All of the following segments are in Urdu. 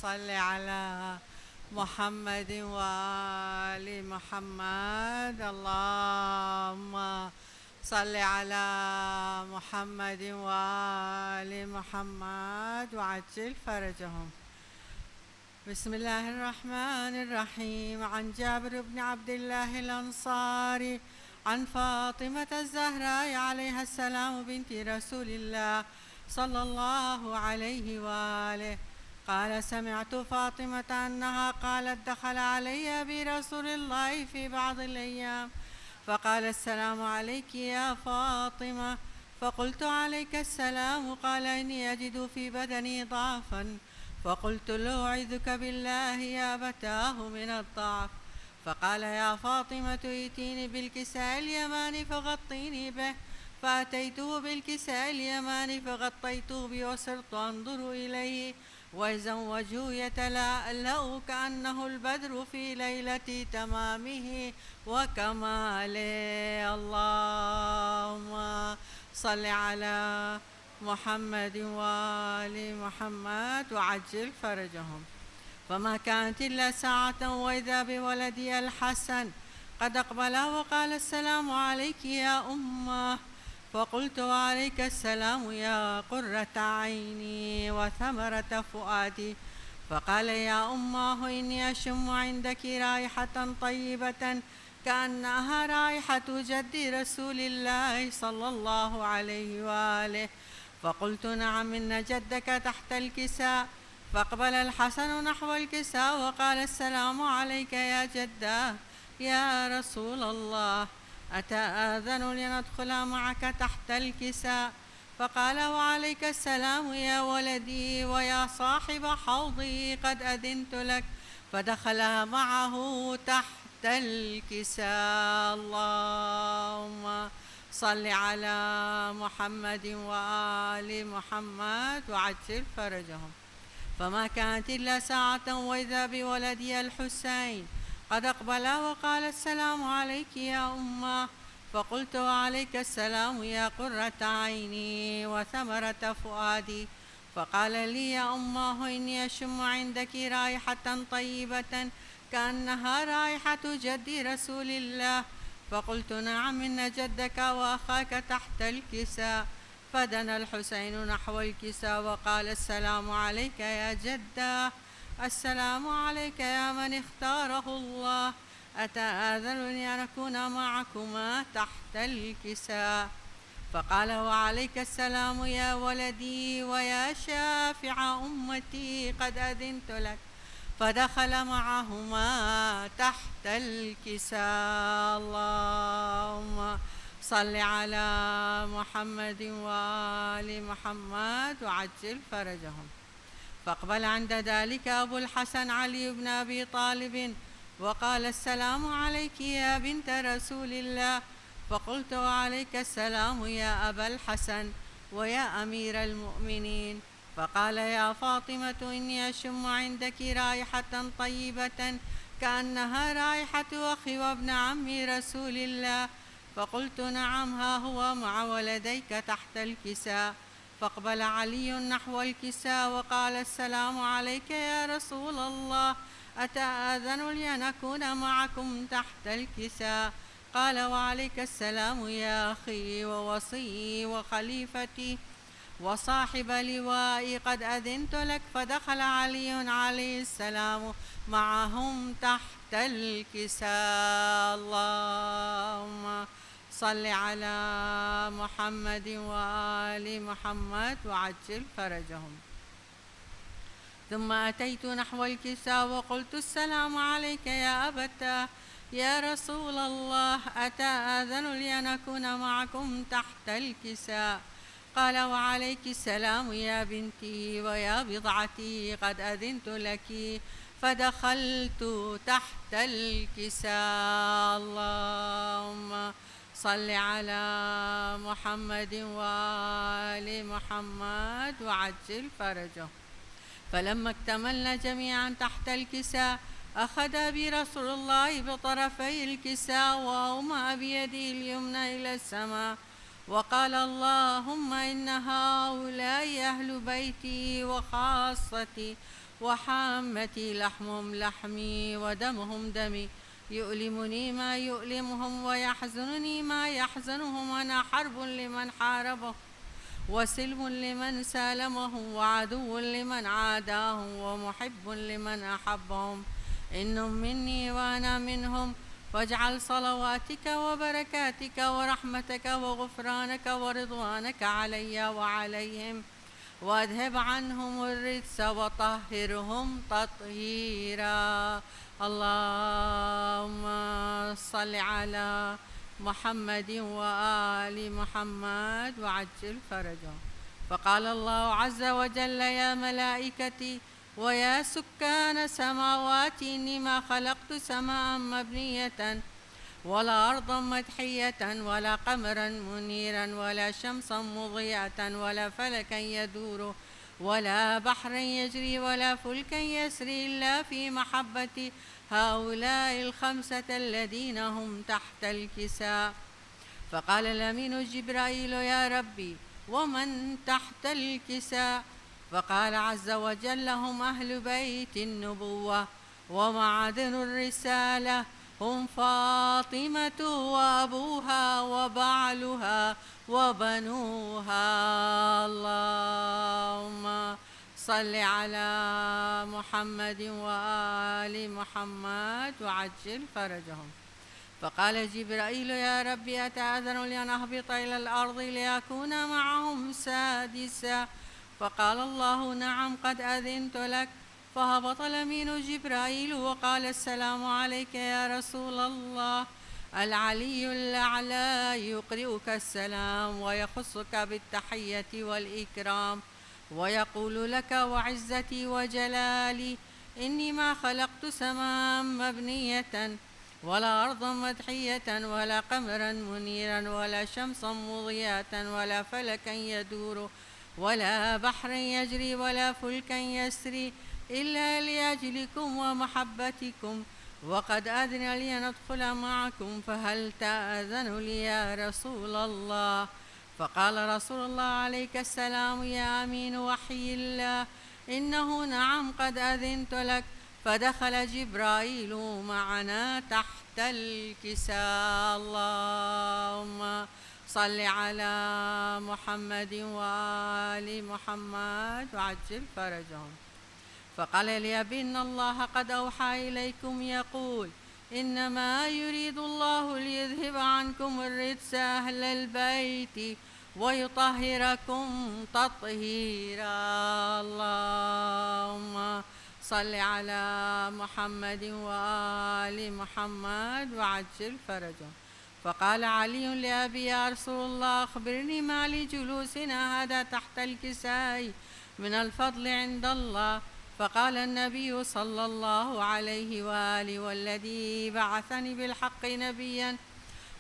صل على محمد وآل محمد. اللهم صل على محمد وآل محمد وعجل فرجهم. بسم الله الرحمن الرحيم. عن جابر بن عبد الله الأنصاري عن فاطمة الزهراء عليها السلام بنت رسول الله صلى الله عليه وآله قال: سمعت فاطمة أنها قالت: دخل علي برسول الله في بعض الأيام فقال: السلام عليك يا فاطمة. فقلت: عليك السلام. قال: إني أجد في بدني ضعفا. فقلت له: أعوذك بالله يا أبتاه من الضعف. فقال: يا فاطمة ائتيني بالكساء اليماني فغطيني به. فأتيته بالكساء اليماني فغطيته به وصرت أنظر إليه وإذا وجهه يتلألأ كأنه البدر في ليلة تمامه وكماله. اللهم صل على محمد وآل محمد وعجل فرجهم. فما كانت إلا ساعة وإذا بولدي الحسن قد أقبل وقال: السلام عليك يا أمه. فقلت: وعليك السلام يا قرة عيني وثمرة فؤادي. فقال: يا أماه إني أشم عندك رائحة طيبة كأنها رائحة جد رسول الله صلى الله عليه وآله. فقلت: نعم إن جدك تحت الكساء. فأقبل الحسن نحو الكساء وقال: السلام عليك يا جداه يا رسول الله، أتآذن لندخل معك تحت الكساء؟ فقال: وعليك السلام يا ولدي ويا صاحب حوضي، قد أذنت لك. فدخل معه تحت الكساء. اللهم صل على محمد وآل محمد وعجل فرجهم. فما كانت إلا ساعة وإذا بولدي الحسين قد أقبل وقال: السلام عليك يا أمه. فقلت: وعليك السلام يا قرة عيني وثمرة فؤادي. فقال لي: يا أماه إني أشم عندك رائحة طيبة كأنها رائحة جد رسول الله. فقلت: نعم إن جدك وأخاك تحت الكساء. فدنا الحسين نحو الكساء وقال: السلام عليك يا جداه، السلام عليك يا من اختاره الله، أتآذنني أن أكون معكما تحت الكساء؟ فقال: وعليك السلام يا ولدي ويا شافع أمتي، قد أذنت لك. فدخل معهما تحت الكساء. اللهم صل على محمد وآل محمد وعجل فرجهم. فاقبل عند ذلك أبو الحسن علي بن أبي طالب وقال: السلام عليك يا بنت رسول الله. فقلت: وعليك السلام يا أبا الحسن ويا أمير المؤمنين. فقال: يا فاطمة إني أشم عندك رائحة طيبة كأنها رائحة أخي وابن عم رسول الله. فقلت: نعم ها هو مع ولديك تحت الكساء. فاقبل علي نحو الكساء وقال: السلام عليك يا رسول الله، أتآذن لي أن أكون معكم تحت الكساء؟ قال: وعليك السلام يا أخي ووصي وخليفتي وصاحب لوائي، قد أذنت لك. فدخل علي عليه السلام معهم تحت الكساء. اللهم صل على محمد وآل محمد وعجل فرجهم. ثم أتيت نحو الكساء وقلت: السلام عليك يا أبتاه يا رسول الله، أتآذن لي أن أكون معكم تحت الكساء؟ قال: وعليك السلام يا بنتي ويا بضعتي، قد أذنت لك. فدخلت تحت الكساء. اللهم صل على محمد وآل محمد وعجل فرجه. فلما اكتملنا جميعا تحت الكساء أخذ برسول الله بطرفي الكساء وأومأ بيده اليمنى إلى السماء وقال اللهم إن هؤلاء أهل بيتي وخاصتي وحامتي، لحمهم لحمي ودمهم دمي، يؤلمني ما يؤلمهم ويحزنني ما يحزنهم، أنا حرب لمن حاربهم وسلم لمن سالمهم وعدو لمن عاداهم ومحب لمن أحبهم، إنهم مني وأنا منهم، واجعل صلواتك وبركاتك ورحمتك وغفرانك ورضوانك علي وعليهم، واذهب عنهم الرجس وطهرهم تطهيرا. اللهم صل على محمد وآل محمد وعجل فرجهم. فقال الله عز وجل: يا ملائكتي ويا سكان سماواتي، إني ما خلقت سماء مبنية ولا أرضا مدحية ولا قمرا منيرا ولا شمسا مضيئة ولا فلكا يدور ولا بحرا يجري ولا فلكا يسري إلا في محبة هؤلاء الخمسة الذين هم تحت الكساء. فقال الأمين جبرائيل: يا ربي ومن تحت الكساء؟ فقال عز وجل: هم أهل بيت النبوة ومعدن الرسالة، هم فاطمة وأبوها وبعلها وبنوها. اللهم صل على محمد وآل محمد وعجل فرجهم. فقال جبرائيل: يا ربي أتأذن لي أن أهبط إلى الأرض لأكون معهم سادسا؟ فقال الله: نعم قد أذنت لك. فهبط الأمين جبرائيل وقال: السلام عليك يا رسول الله. العلي الأعلى يقرئك السلام ويخصك بالتحية والإكرام ويقول لك: وعزتي وجلالي إني ما خلقت سماء مبنية ولا أرضا مدحية ولا قمرا منيرا ولا شمسا مضيئة ولا فلكا يدور ولا بحرا يجري ولا فلكا يسري إلا لأجلكم ومحبتكم، وقد أذن لي أن أدخل معكم، فهل تأذن لي يا رسول الله؟ فقال رسول الله عليك السلام: يا أمين وحي الله، إنه نعم قد أذنت لك. فدخل جبرائيل معنا تحت الكساء. اللهم صل على محمد وآل محمد وعجل فرجهم. فقال لي: إن الله قد أوحى إليكم يقول: إنما يريد الله ليذهب عنكم الرجس أهل البيت ويطهركم تطهيرا. اللهم صل على محمد وآل محمد وعجل فرجهم. فقال علي لأبي: يا رسول الله أخبرني ما لجلوسنا هذا تحت الكساء من الفضل عند الله. فقال النبي صلى الله عليه وآله: والذي بعثني بالحق نبيا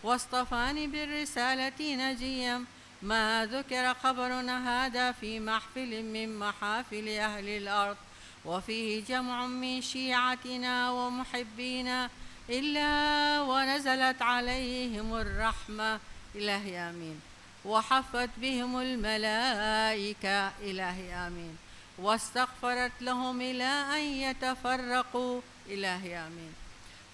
واصطفاني بالرسالة نجيا، ما ذكر خبرنا هذا في محفل من محافل أهل الأرض وفيه جمع من شيعتنا ومحبينا إلا ونزلت عليهم الرحمة، إلهي آمين، وحفت بهم الملائكة، إلهي آمين، واستغفرت لهم إلى أن يتفرقوا، إلهي آمين.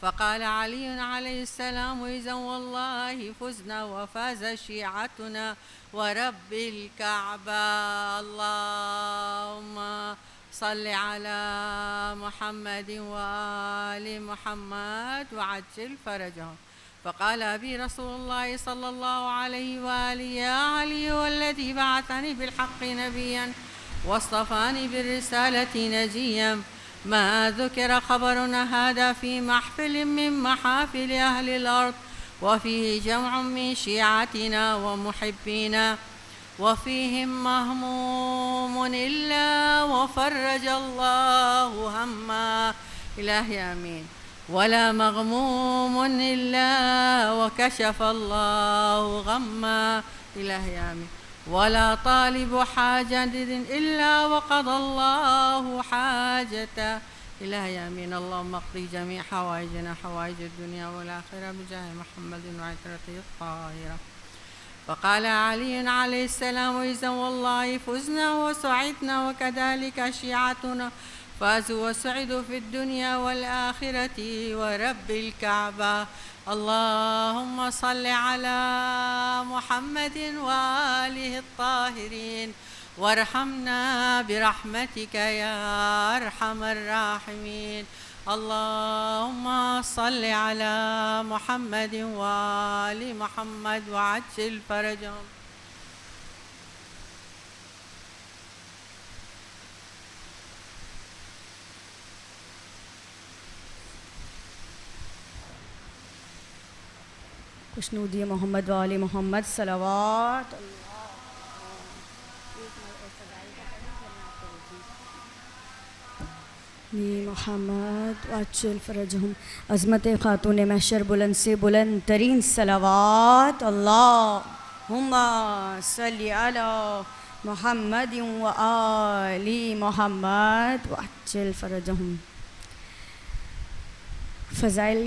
فقال علي عليه السلام: إذن والله فزنا وفاز شيعتنا ورب الكعبة. اللهم صل على محمد وآل محمد وعجل فرجهم. فقال أبي رسول الله صلى الله عليه وآله: يا علي والذي بعثني بالحق نبيا واصطفاني بالرسالة نجيا، ما ذكر خبرنا هذا في محفل من محافل أهل الأرض وفيه جمع من شيعتنا ومحبينا وفيهم مهموم إلا وفرج الله هما، إلهي آمين، ولا مغموم إلا وكشف الله غما، إلهي آمين، ولا طالب حاجة إلا وقضى الله حاجته، إلهي آمين. اللهم اقضي جميع حوائجنا، حوائج الدنيا والآخرة، بجاه محمد وعترته الطاهرة. فقال علي عليه السلام: إذا والله فزنا وسعدنا وكذلك شيعتنا فازوا وسعدوا في الدنيا والآخرة ورب الكعبة. اللهم صل على محمد وآله الطاهرين وارحمنا برحمتك يا أرحم الراحمين. اللهم صل على محمد وآل محمد وعجل فرجهم. خوشنودی محمد وآل محمد صلوات محمد وعجل فرجهم. عظمت خاتون محشر بلند سے بلند ترین صلوات. اللہم صلی علی محمد وآل محمد وعجل فرجهم. فضائل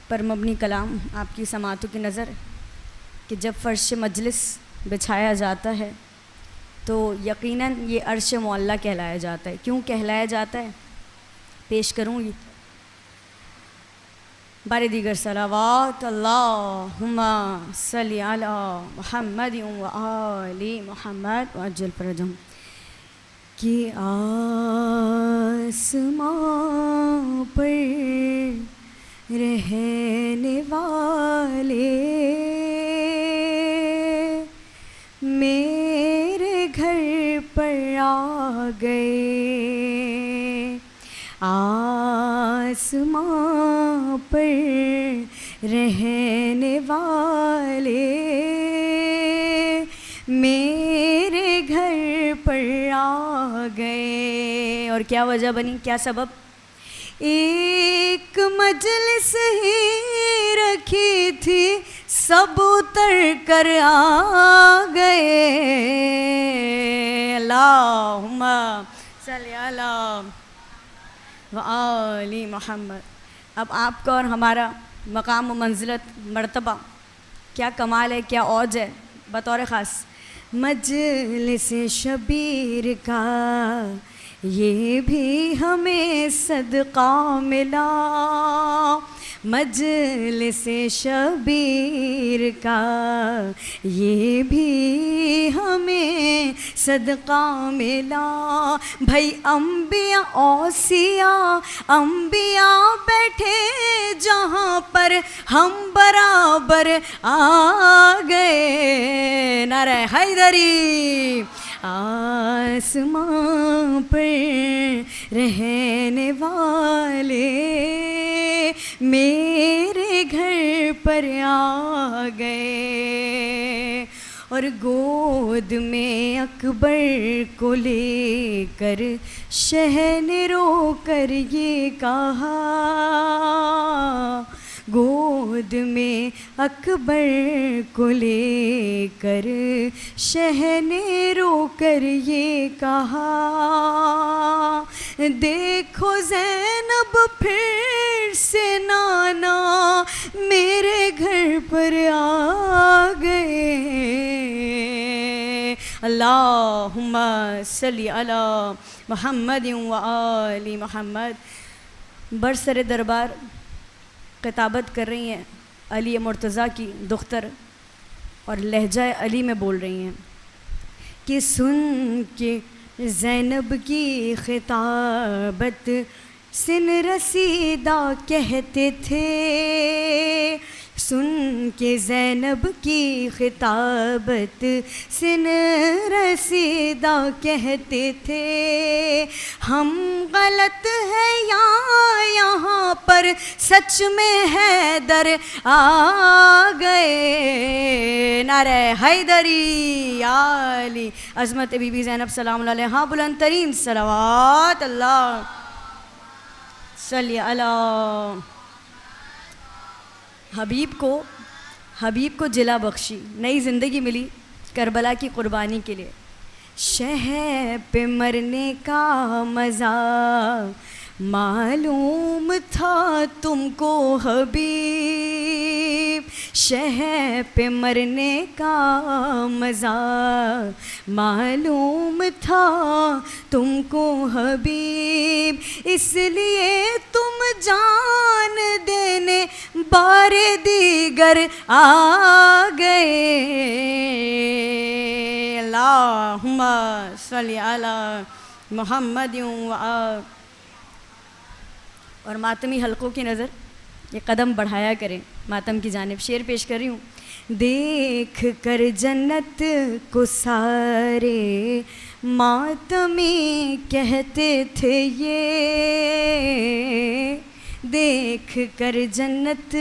پر مبنی کلام آپ کی سماعتوں کی نظر کہ جب فرش مجلس بچھایا جاتا ہے تو یقیناً یہ عرش معلیٰ کہلایا جاتا ہے. کیوں کہلایا جاتا ہے پیش کروں گی بار دیگر صلوات. اللہم صلی علی محمد وآل محمد وعجل فرجهم. کہ آسمان پر رہنے والے میرے گھر پر آ گئے. آسمان پر رہنے والے میرے گھر پر آ گئے. اور کیا وجہ بنی, کیا سبب؟ ایک مجلس ہی رکھی تھی سب اتر کر آ گئے. اللہم صلی علی وآل محمد. اب آپ کا اور ہمارا مقام و منزلت مرتبہ کیا کمال ہے, کیا اوج ہے. بطور خاص مجلس شبیر کا یہ بھی ہمیں صدقہ ملا. مجلس شبیر کا یہ بھی ہمیں صدقہ ملا. بھائی انبیاء اوصیاء انبیاء بیٹھے جہاں پر ہم برابر آ گئے. نعرہ حیدری. آسمان پر رہنے والے میرے گھر پر آ گئے. اور گود میں اکبر کو لے کر شہ نے رو کر یہ کہا. گود میں اکبر کو لے کر شہ نے رو کر یہ کہا. دیکھو زینب پھر سے نانا میرے گھر پر آ گئے. اللہم صلی علی محمد وآل محمد. برسر دربار خطابت کر رہی ہیں علی مرتضیٰ کی دختر اور لہجہ علی میں بول رہی ہیں کہ سن کے زینب کی خطابت سن رسیدہ کہتے تھے. سن کے زینب کی خطابت سن رسیدہ کہتے تھے. ہم غلط ہے یا یہاں پر سچ میں حیدر آ گئے. نعرہ حیدری. علی عظمت بی بی زینب سلام اللہ علیہا بلند ترین صلوات. اللہ صلی علی. حبیب کو جلا بخشی, نئی زندگی ملی کربلا کی قربانی کے لیے. شہ پہ مرنے کا مزہ معلوم تھا تم کو حبیب شہ پہ مرنے کا مزہ، معلوم تھا تم کو حبیب اس لیے تم جان دینے بار دیگر آ گئے۔ اللہم صلی علی محمد اور ماتمی حلقوں کی نظر یہ قدم بڑھایا کریں ماتم کی جانب۔ شعر پیش کر رہی ہوں۔ دیکھ کر جنت کو سارے ماتمی کہتے تھے یہ، دیکھ کر جنت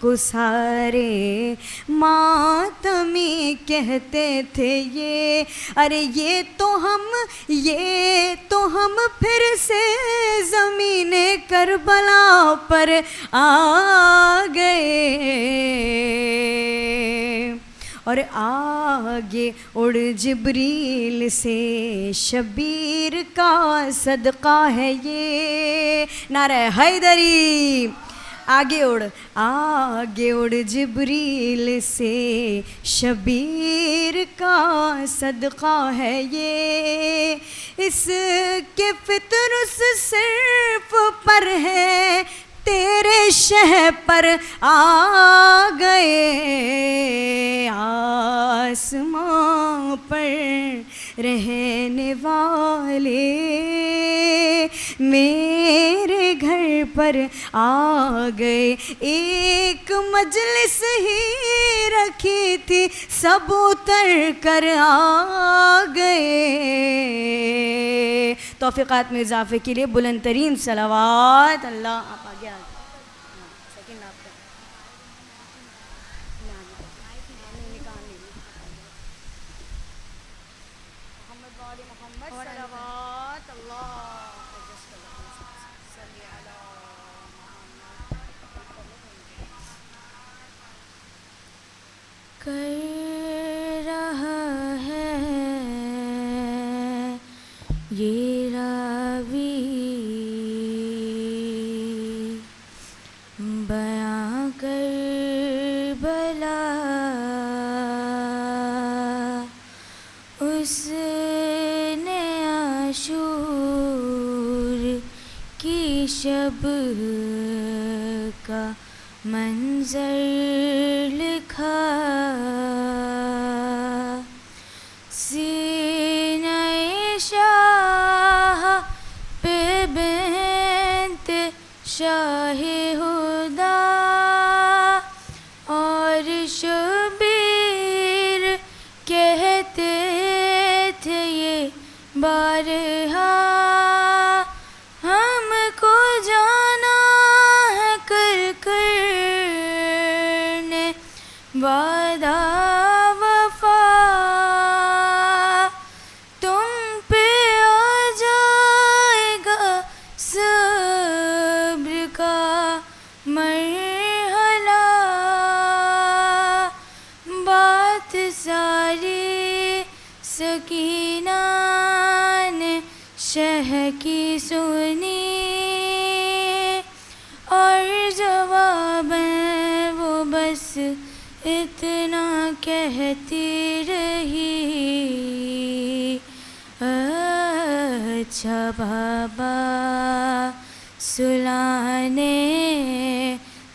کو سارے ماتمی کہتے تھے یہ، ارے یہ تو ہم پھر سے زمین کربلا پر آ گئے، اور آگے اڑ جبریل سے شبیر کا صدقہ ہے یہ، نعرہ حیدری۔ آگے اڑ جبریل سے شبیر کا صدقہ ہے یہ، اس کے فطر اس صرف پر ہے تیرے شہ پر آ گئے، آسمان پر رہنے والے میرے گھر پر آ گئے، ایک مجلس ہی رکھی تھی سب اتر کر آ گئے۔ توفیقات میں اضافے کے لیے بلند ترین صلوات۔ اللہ آپ آگے سیکنڈ آپ کا محمد والی محمد صلوات اللہ صلی علی محمد۔ کر رہا ہے یہ راوی بیاں کربلا، اس نے عاشور کی شب کا منظر لکھا، سینہ شاہ پہ بنت شاہ ہدا، اور شبیر کہتے تھے یہ بارہا، ہم کو جانا ہے کر نے وعدہ وفا، تم پہ آ جائے گا صبر کا مرحلہ، بات ساری سکینہ نے شہ کی سنی، اور جواب وہ بس اتنا کہتی رہی، اچھا بابا سلانے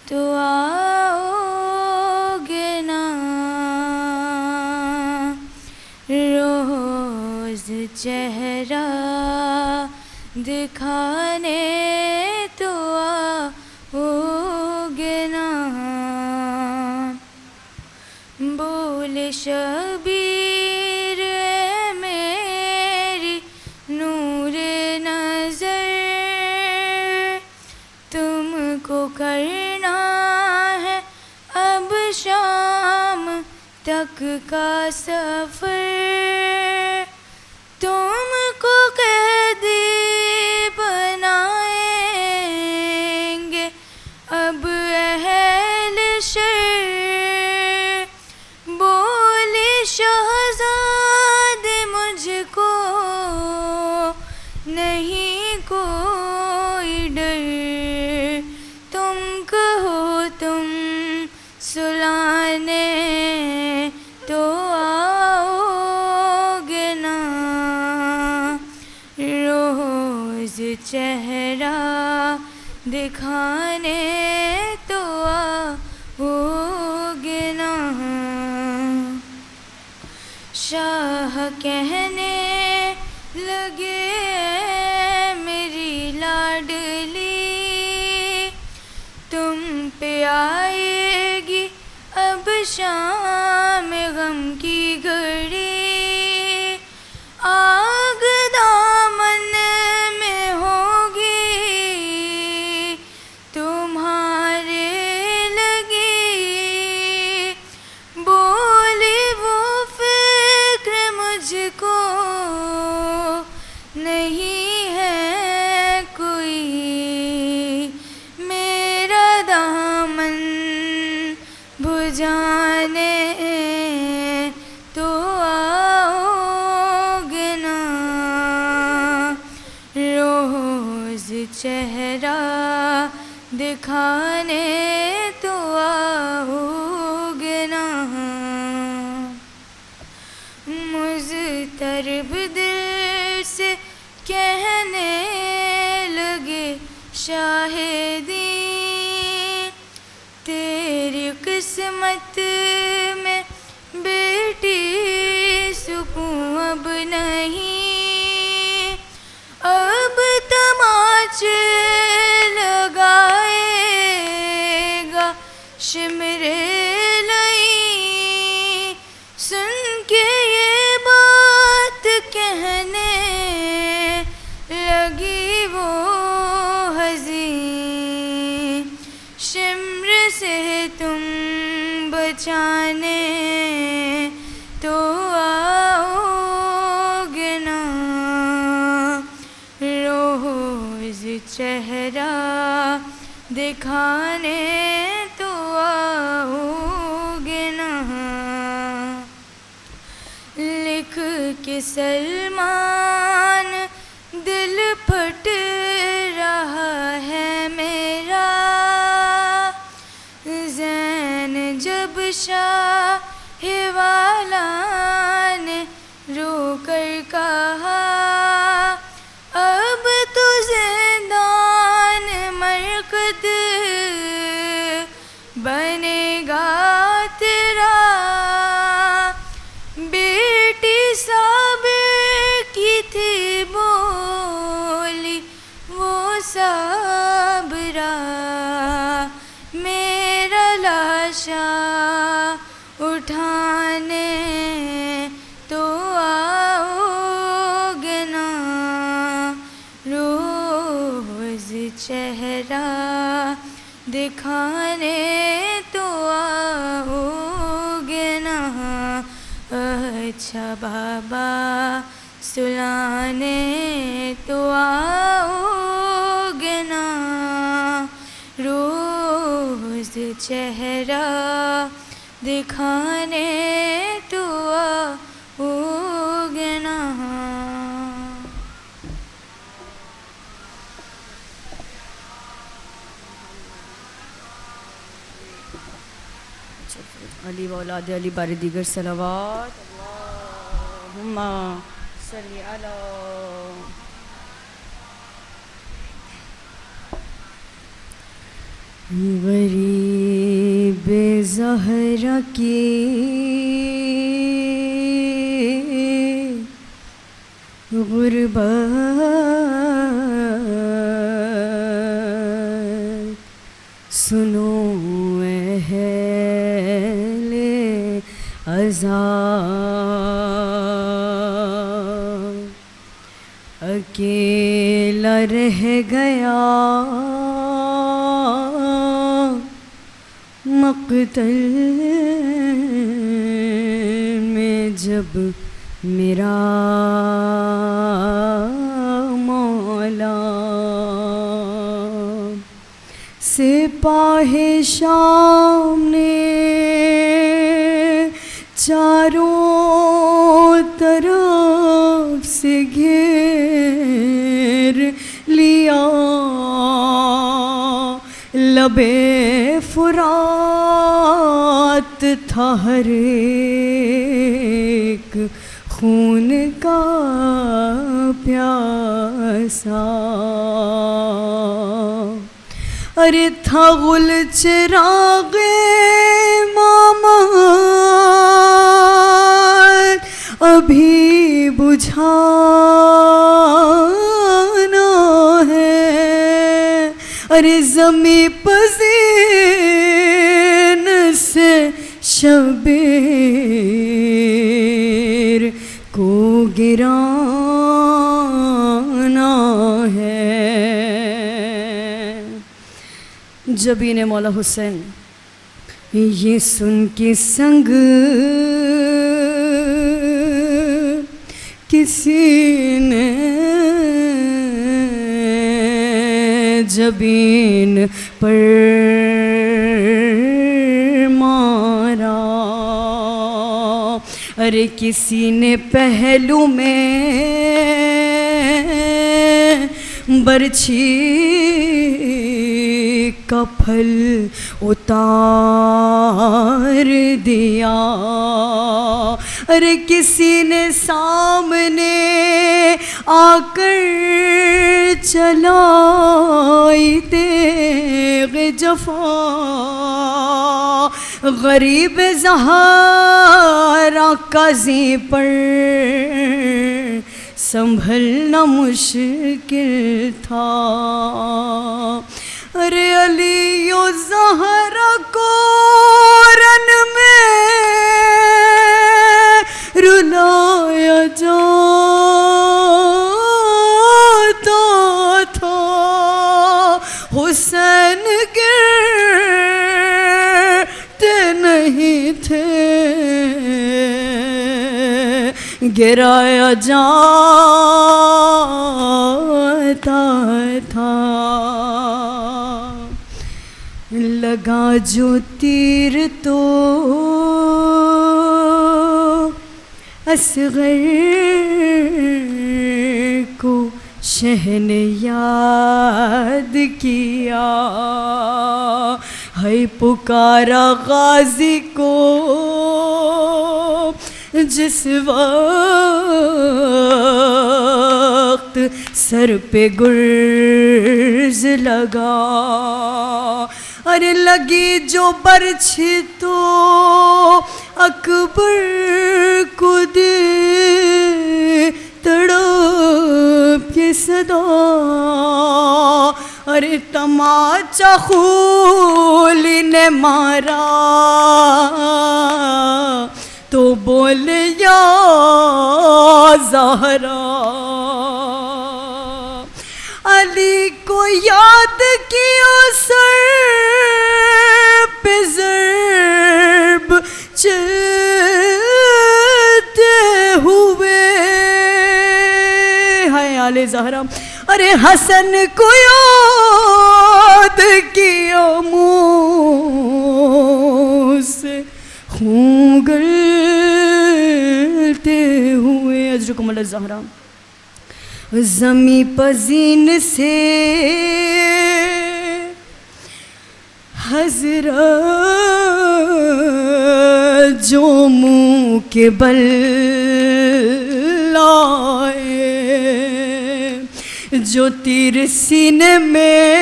تو آؤ گے نا، روز چہرہ دکھانے تو آؤ گے نا، بول شبیر اے میری نور نظر، تم کو کرنا ہے اب شام تک کا سفر، تم کو قیدی بنائیں گے اب اہل شر، بولی شہزادے مجھ کو نہیں کوئی ڈر تم کہو تم سلانے تو آؤ گے نا، روز چہرہ دکھانے تو آؤ گے نا، شاہ کہنے لگے میری لاڈلی تم پہ آئے گی اب شام غم کی گھڑی، آگ دامن میں ہوگی تمہارے لگی، بولی وہ فکر مجھ کو نہیں ہے کوئی، میرا دامن بجھانے تو آؤ گے نا، روز چہرہ دکھانے تو آؤ گے نا، مضطرب دل سے کہنے لگے شاہدین تیری قسمت میں بیٹی سکون اب نہیں، اب تماچے لگائے گا شمر لئی، سن کے یہ بات کہنے لگی وہ حزین، شمر سے تم بچانے تو آؤ گے نا، روز چہرہ دکھانے تو آؤ گے نا، لکھ کے سلمان دل پھٹ رہا ہے میرا، زین جب شاہ والا نے رو کر کہا اب تو زندان مرقد بنے گا تیرا، بیٹی صابر کی تھی بولی وہ صابرہ، میرا لاشا اٹھانے تو آؤ گے نا، روز چہرہ دکھانے تو آؤ گے نا، اچھا بابا سلانے تو آؤ گے نا، روز چہرہ دکھانے تو آؤ گے نا۔ علی و اولاد علی بار دیگر صلوات، اللہم صلی علی غریب زہرا کی غربت سنو اہل عذاب، اکیلا رہ گیا مقتل میں جب میرا مولا، سپاہ شام نے چاروں طرف سے گھیر لیا، لبے فرات تھا ہر ایک خون کا پیاسا، ارے تھا غل چراغ امامت ابھی بجھانا ہے، ارے زمیں پذین سے شبیر کو گرانا ہے۔ جبین مولا حسین یہ سن کے سنگ کسی نے جبین پر مارا، ارے کسی نے پہلو میں برچھی کا پھل اتار دیا، ارے کسی نے سامنے آ کر چلائی تیغ جفا، غریب زہرا قاضی پر سنبھلنا مشکل تھا، ارے علی و زہرا کو رن میں رلایا جاتا تھا، حسین گرتے نہیں تھے گرایا جاتا تھا، لگا جو تیر تو اصغر کو شہ نے یاد کیا، ہے پکارا غازی کو جس وقت سر پہ گرز لگا، ارے لگی جو برچھی تو اکبر کو دے تڑپ کے صدا، ارے تماچا خولی نے مارا تو بولے یا زہرا، علی کو یاد کیا سر پہ ضرب چلتے ہوئے، ہے آل زہرا، ارے حسن کو یاد کیا منہ سے خون گلتے ہوئے، اجرکم اللہ زہرا، زمیں پذین سے حضرت جو منہ کے بل لائے، جو تیر سینے میں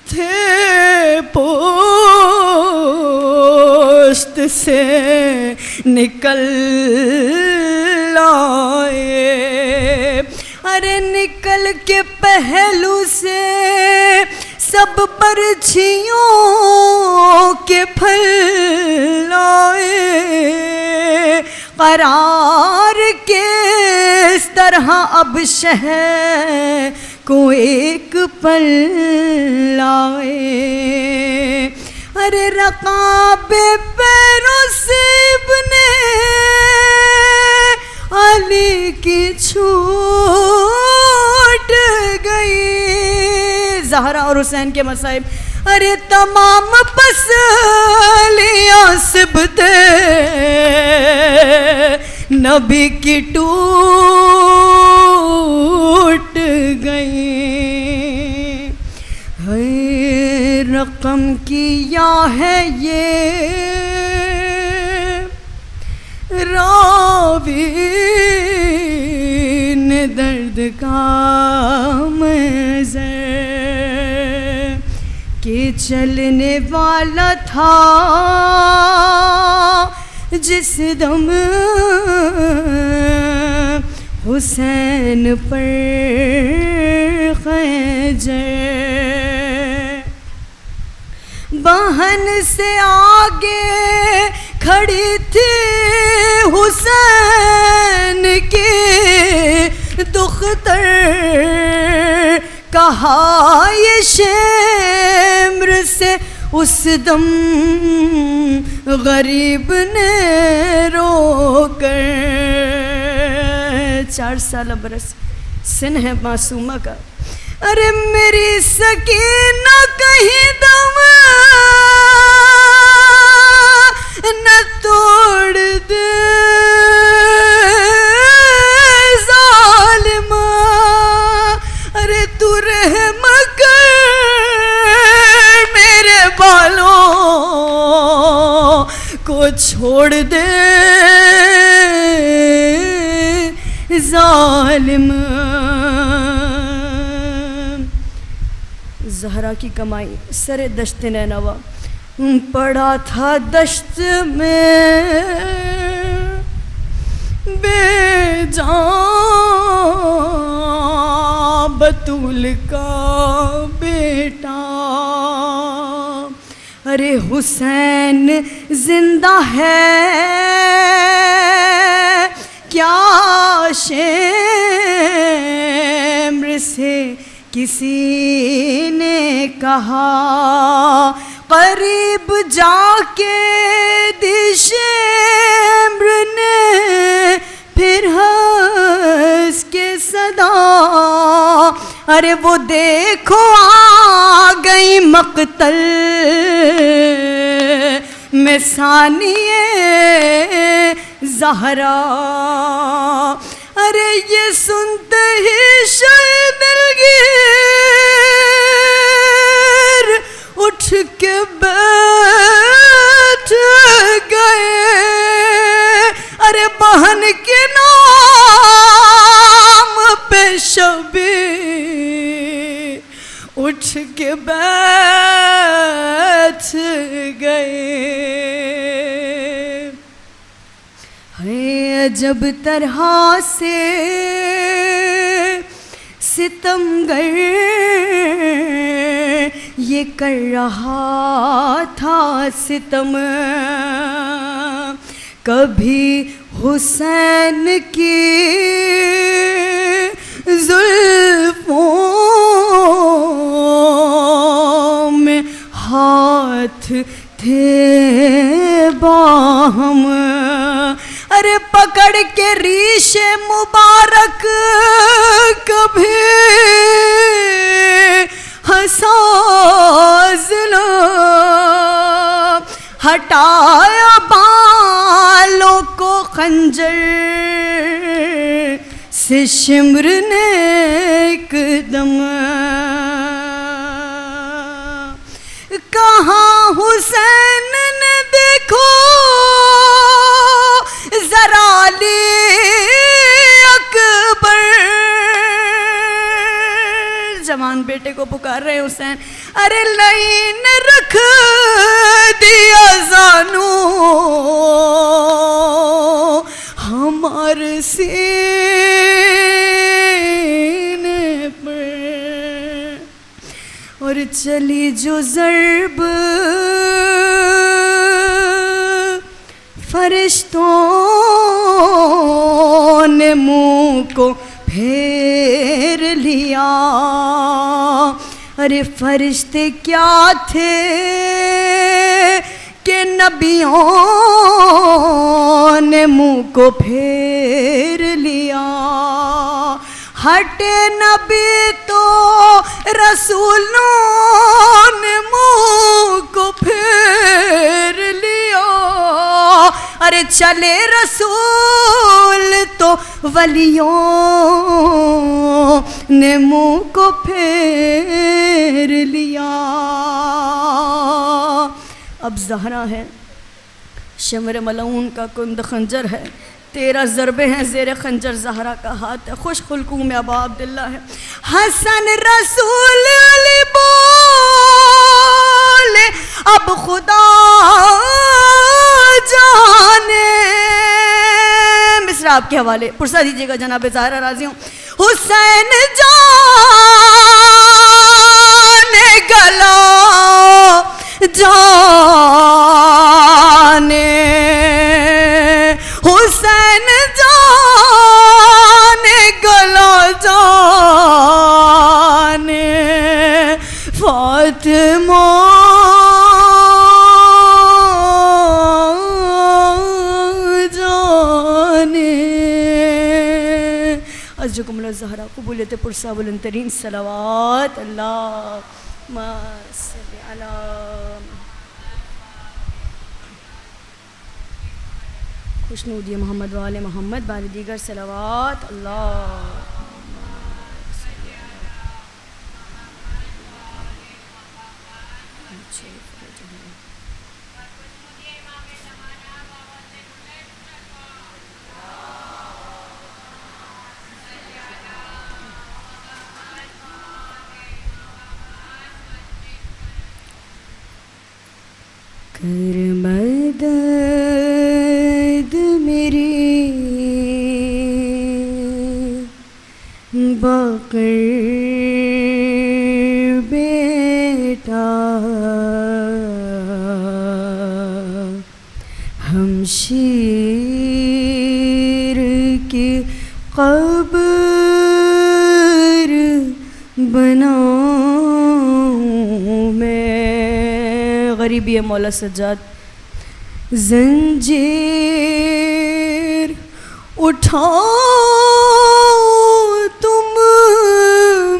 تھے پوشت سے نکل لائے، ارے نکل کے پہلو سے سب برچھیوں کے پھل لائے، قرار کے اس طرح اب شہر کو ایک پل لائے، ارے رقاب پیروں سے ابن علی کی چھوٹ گئی، زہرا اور حسین کے مصائب، ارے تمام پسلیاں سبتے نبی کی ٹوٹ گئی، رقم کیا ہے یہ راوی نے درد کا محضر کہ چلنے والا تھا جس دم حسین پر خنجر بہن سے آگے کھڑی تھی حسین کی دختر کہا یہ شمر سے اس دم غریب نے رو کر 4 سالہ برس سن ہے معصومہ کا ارے میری سکینہ کہیں دم نہ توڑ دے ظالمہ ارے تو رحم کر میرے بالوں کو چھوڑ دے ظالم زہرا کی کمائی سر دشت نینوا پڑا تھا دشت میں بے جان بطول کا بیٹا ارے حسین زندہ ہے کیا شمر سے کسی نے کہا قریب جا کے دی شمر نے پھر ہنس کے صدا ارے وہ دیکھو آ گئی مقتل میں ثانیہ زہرا ارے یہ سنتے ہی شاید دلگیر اٹھ کے بیٹھ گئے ارے بہن کے نام پہ شبیر اٹھ کے بیٹھ گئے ہے عجب طرح سے ستمگر یہ کر رہا تھا ستم کبھی حسین کی زلفوں میں ہاتھ تھے باہم ارے پکڑ کے ریش مبارک کبھی حساس لو ہٹایا بالوں کو خنجر سے شمر نے ایک دم کہاں حسین نے دیکھو ذرا علی اکبر جوان بیٹے کو پکار رہے حسین ارے لائن رکھ دیا زانو ہمارے سینے پر اور چلی جو ضرب فرشتوں نے منہ کو پھیر لیا ارے فرشتے کیا تھے کہ نبیوں نے منہ کو پھیر لیا ہٹے نبی تو رسولوں نے منہ کو پھیر لیا ارے چلے رسول تو ولیوں نے منہ کو پھیر لیا. اب زہرا ہے، شمر ملعون کا کند خنجر ہے، 13 ضربے ہیں زیر خنجر زہرا کا ہاتھ ہے. خوش خلقوں میں ابا عبداللہ ہے. حسن رسول علی بولے اب خدا جانے. مصرع آپ کے حوالے پرسہ دیجیے گا جناب زہرا راضی ہوں. حسین جان گلا جانے، حسین جان گلا جانے، فاطمہ جانے. ارجوکم اللہ زہرا قبولیت پرسہ بلند ترین صلوات. اللہم صلی علی خوشنودی محمد و آل محمد بار دیگر صلوات. کر مدد میری بقر بیٹا، ہمشیر کی قبر بناؤں میں. غریبی ہے مولا سجاد. زنجیر اٹھاؤ تم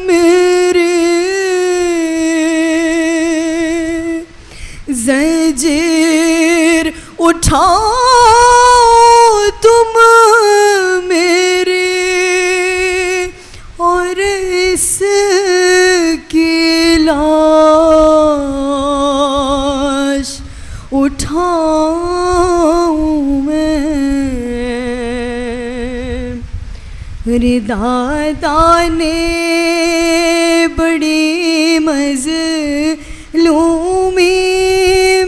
میرے، زنجیر اٹھاؤ تم میرے، اور اس کی لاش اٹھاؤں میں. ردادانے بڑی مظلومی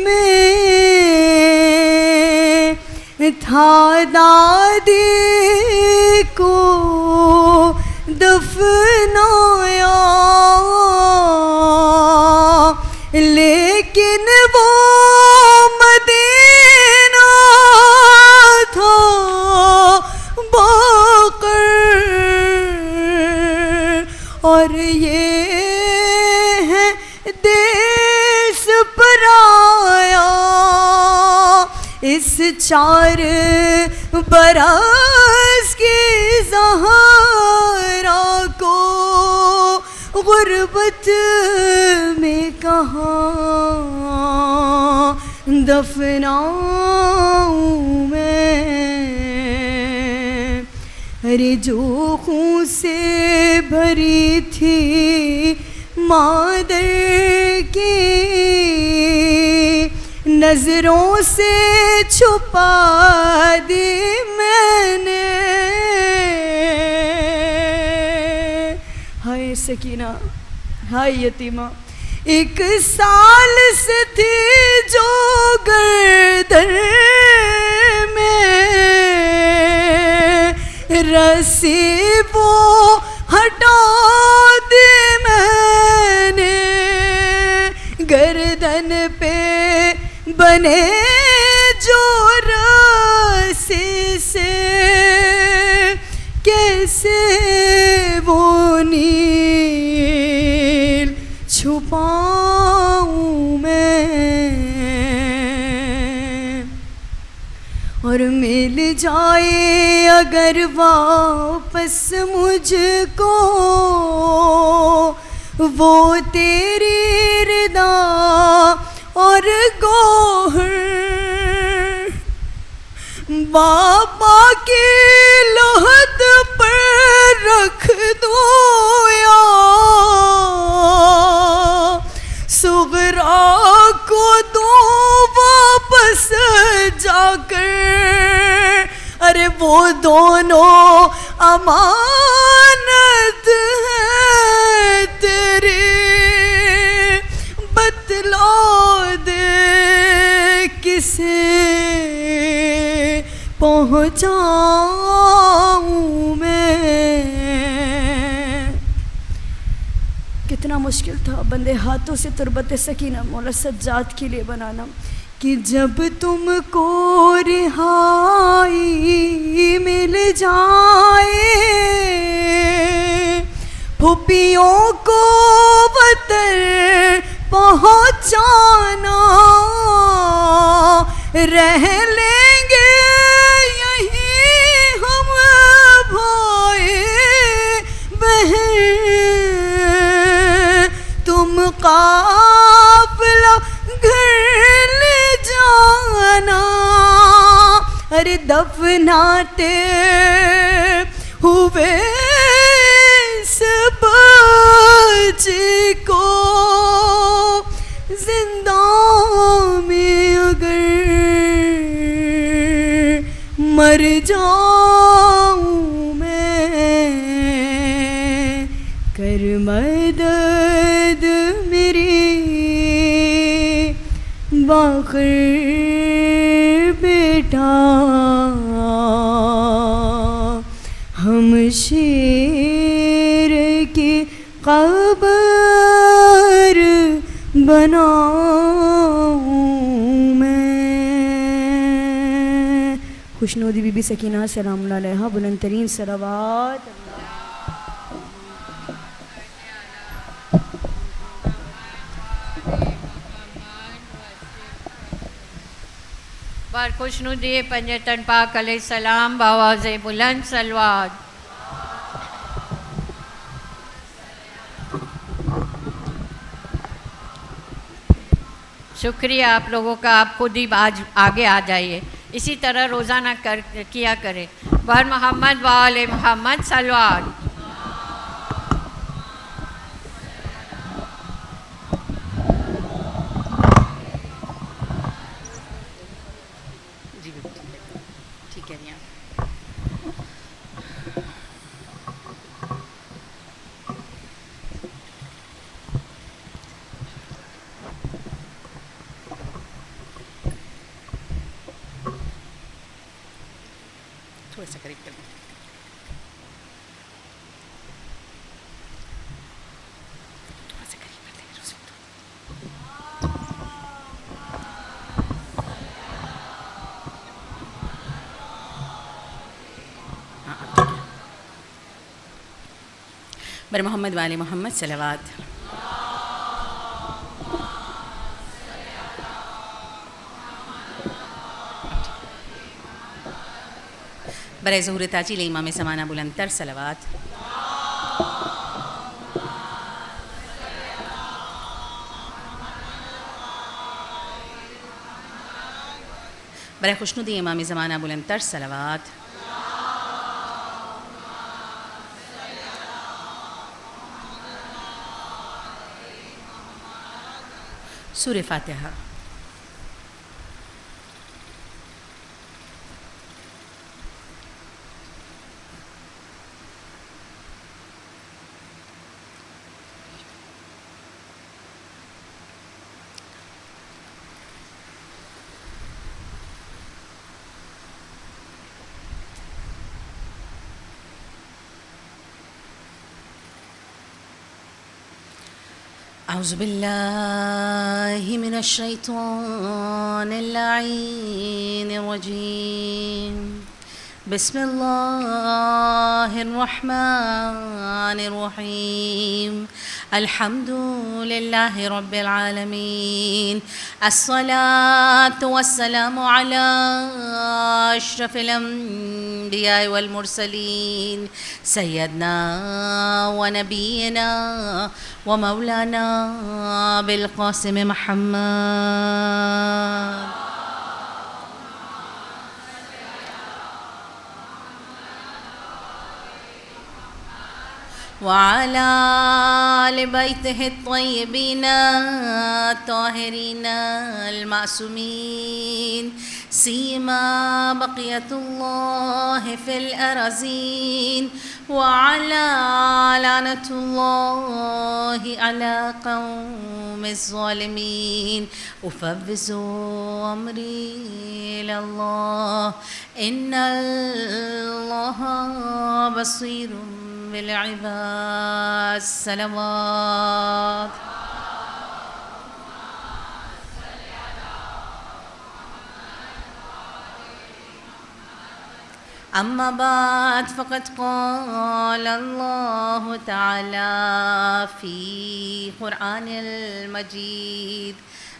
میں تھا، دادی کو دفنایا، لیکن وہ مدینہ تھا باقر، اور یہ ہے دیس پرایا. اس 4 برس کی زہرا کو غربت میں کہاں دفناؤں میں. ارے جو خون سے بھری تھی مادر کی، نظروں سے چھپا دی میں نے. ہائے سکینہ، ہائے یتیمہ، 1 سال سے تھی جو گردن میں، رسی وہ ہٹا دی میں نے، گردن پہ بنے جو رسی سے، کیسے وہ نیل چھپاؤں میں. اور مل جائے اگر واپس مجھ کو وہ تیری رضا اور گوہر، بابا کی لحد پر رکھ دوں یا صغرا کو دوں واپس جا کر. ارے وہ دونوں امانت ہے تیری، بتلا دے کسے پہنچاؤں میں. کتنا مشکل تھا بندے ہاتھوں سے تربت سکینہ مولا سجاد کے لیے بنانا کہ جب تم کو رہائی مل جائے پھوپھیوں کو وطن پہنچانا، رہ لیں گے یہیں ہم بھائی بہن، تم قافلہ گھر لے جانا. ارے دفناتے ہوئے سب بچے کو زندہ میں اگر مر جاؤں میں، کر مدد میری باخر بیٹا، ہم شیر کی قبر بناؤں میں. خوشنودی بی بی سکینہ سلام اللہ علیہا، بلند ترین صلوات. بار خوشنودی پنجتن پاک علیہ السلام بآواز بلند صلوات. شکریہ آپ لوگوں کا، آپ خود ہی آج آگے آ جائیے، اسی طرح روزانہ کیا کریں. بار محمد و آل محمد صلوات. ٹھیک ہے تھوڑا سا قریب کر دیں. تھوڑا سا قریب کر دیں. بر محمد و آل محمد صلوات. برائے ظہور تاجیل امام زمانہ بلند تر صلوات. برائے خوشنودی امام زمانہ بلند تر صلوات. سورہ فاتحہ. اعوذ باللہ من الشیطان اللعین الرجیم. بسم اللہ الرحمن الرحیم. الحمد للہ رب العالمین. الصلاة والسلام علی اشرف الانبیاء والمرسلین سیدنا و نبینا و مولانا بالقاسم محمد. وعلى آل بيته الطيبين الطاهرين المعصومين سيما بقية الله في الأراضين وعلى لعنة الله على قوم الظالمين أفوض أمري إلى الله إن الله بصير بالعباد. صلوات. أما بعد فقد قال الله تعالى في قرآن المجيد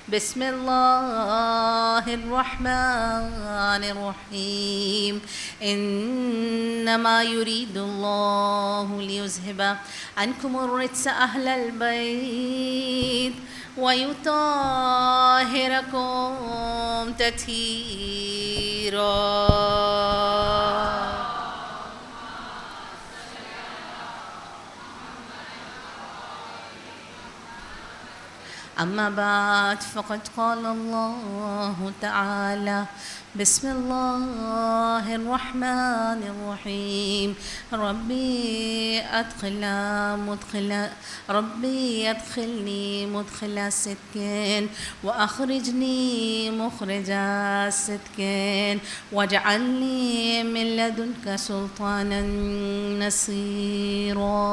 بسم الله الرحمن الرحيم إنما يريد الله ليذهب عنكم الرجس أهل البيت ويطهركم تطهيرا. أما بعد فقد قال الله تعالى بسم الله الرحمن الرحيم ربي أدخلني مدخل صدق وأخرجني مخرج صدق واجعلني من لدنك سلطانا نصيرا.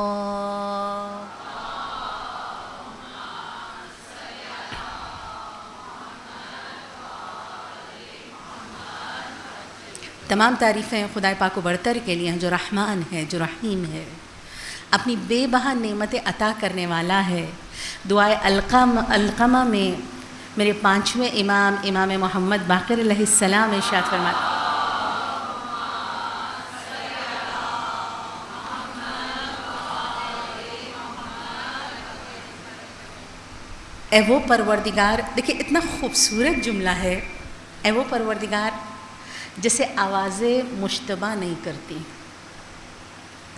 تمام تعریفیں خدائے پاک و برتر کے لیے ہیں جو رحمان ہے، جو رحیم ہے، اپنی بے بہا نعمتیں عطا کرنے والا ہے. دعائے القمہ میں میرے 5ویں امام محمد باقر علیہ السلام ارشاد فرماتے اے وہ پروردگار، دیکھیں اتنا خوبصورت جملہ ہے، اے وہ پروردگار جسے آوازیں مشتبہ نہیں کرتی.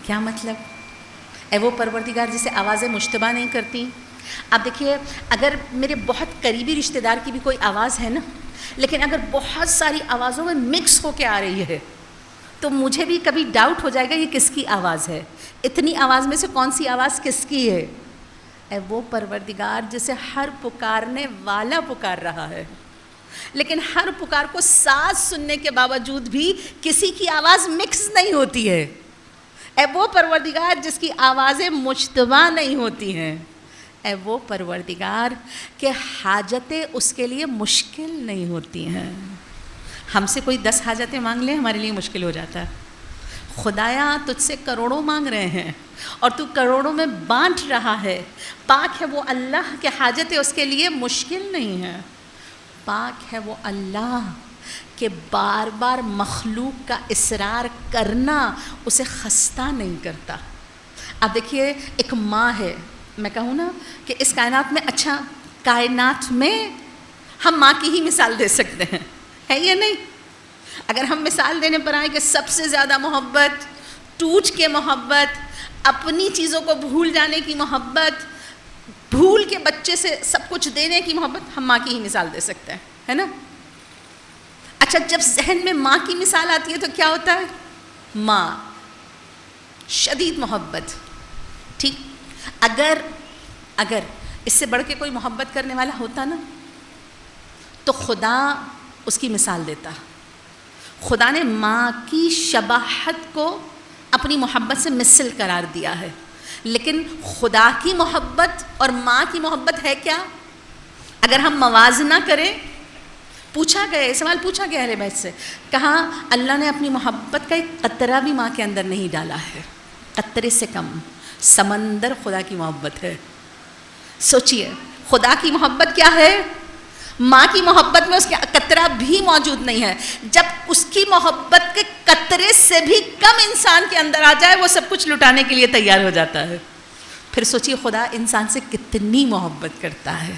کیا مطلب؟ اے وہ پروردگار جسے آوازیں مشتبہ نہیں کرتی. اب دیکھیے اگر میرے بہت قریبی رشتہ دار کی بھی کوئی آواز ہے نا، لیکن اگر بہت ساری آوازوں میں مکس ہو کے آ رہی ہے تو مجھے بھی کبھی ڈاؤٹ ہو جائے گا یہ کس کی آواز ہے، اتنی آواز میں سے کون سی آواز کس کی ہے. اے وہ پروردگار جسے ہر پکارنے والا پکار رہا ہے، لیکن ہر پکار کو ساتھ سننے کے باوجود بھی کسی کی آواز مکس نہیں ہوتی ہے. اے وہ پروردگار جس کی آوازیں مشتبہ نہیں ہوتی ہیں. اے وہ پروردگار کہ حاجتیں اس کے لیے مشکل نہیں ہوتی ہیں. ہم سے کوئی 10 حاجتیں مانگ لیں ہمارے لیے مشکل ہو جاتا ہے. خدایا تجھ سے کروڑوں مانگ رہے ہیں اور تو کروڑوں میں بانٹ رہا ہے. پاک ہے وہ اللہ کہ حاجتیں اس کے لیے مشکل نہیں ہیں. پاک ہے وہ اللہ کہ بار بار مخلوق کا اصرار کرنا اسے خستہ نہیں کرتا. اب دیکھیے ایک ماں ہے، میں کہوں نا کہ اس کائنات میں، اچھا کائنات میں ہم ماں کی ہی مثال دے سکتے ہیں، ہے یہ نہیں؟ اگر ہم مثال دینے پر آئیں کہ سب سے زیادہ محبت، ٹوٹ کے محبت، اپنی چیزوں کو بھول جانے کی محبت، بھول کے بچے سے سب کچھ دینے کی محبت، ہم ماں کی ہی مثال دے سکتے ہیں، ہے نا؟ اچھا جب ذہن میں ماں کی مثال آتی ہے تو کیا ہوتا ہے؟ ماں، شدید محبت. ٹھیک، اگر اس سے بڑھ کے کوئی محبت کرنے والا ہوتا نا تو خدا اس کی مثال دیتا. خدا نے ماں کی شباہت کو اپنی محبت سے مثل قرار دیا ہے، لیکن خدا کی محبت اور ماں کی محبت ہے کیا؟ اگر ہم موازنہ کریں، سوال پوچھا گیا اہل بیت سے، کہا اللہ نے اپنی محبت کا ایک قطرہ بھی ماں کے اندر نہیں ڈالا ہے. قطرے سے کم سمندر خدا کی محبت ہے. سوچئے خدا کی محبت کیا ہے؟ ماں کی محبت میں اس کا قطرہ بھی موجود نہیں ہے. جب اس کی محبت کے قطرے سے بھی کم انسان کے اندر آ جائے وہ سب کچھ لٹانے کے لیے تیار ہو جاتا ہے. پھر سوچئے خدا انسان سے کتنی محبت کرتا ہے.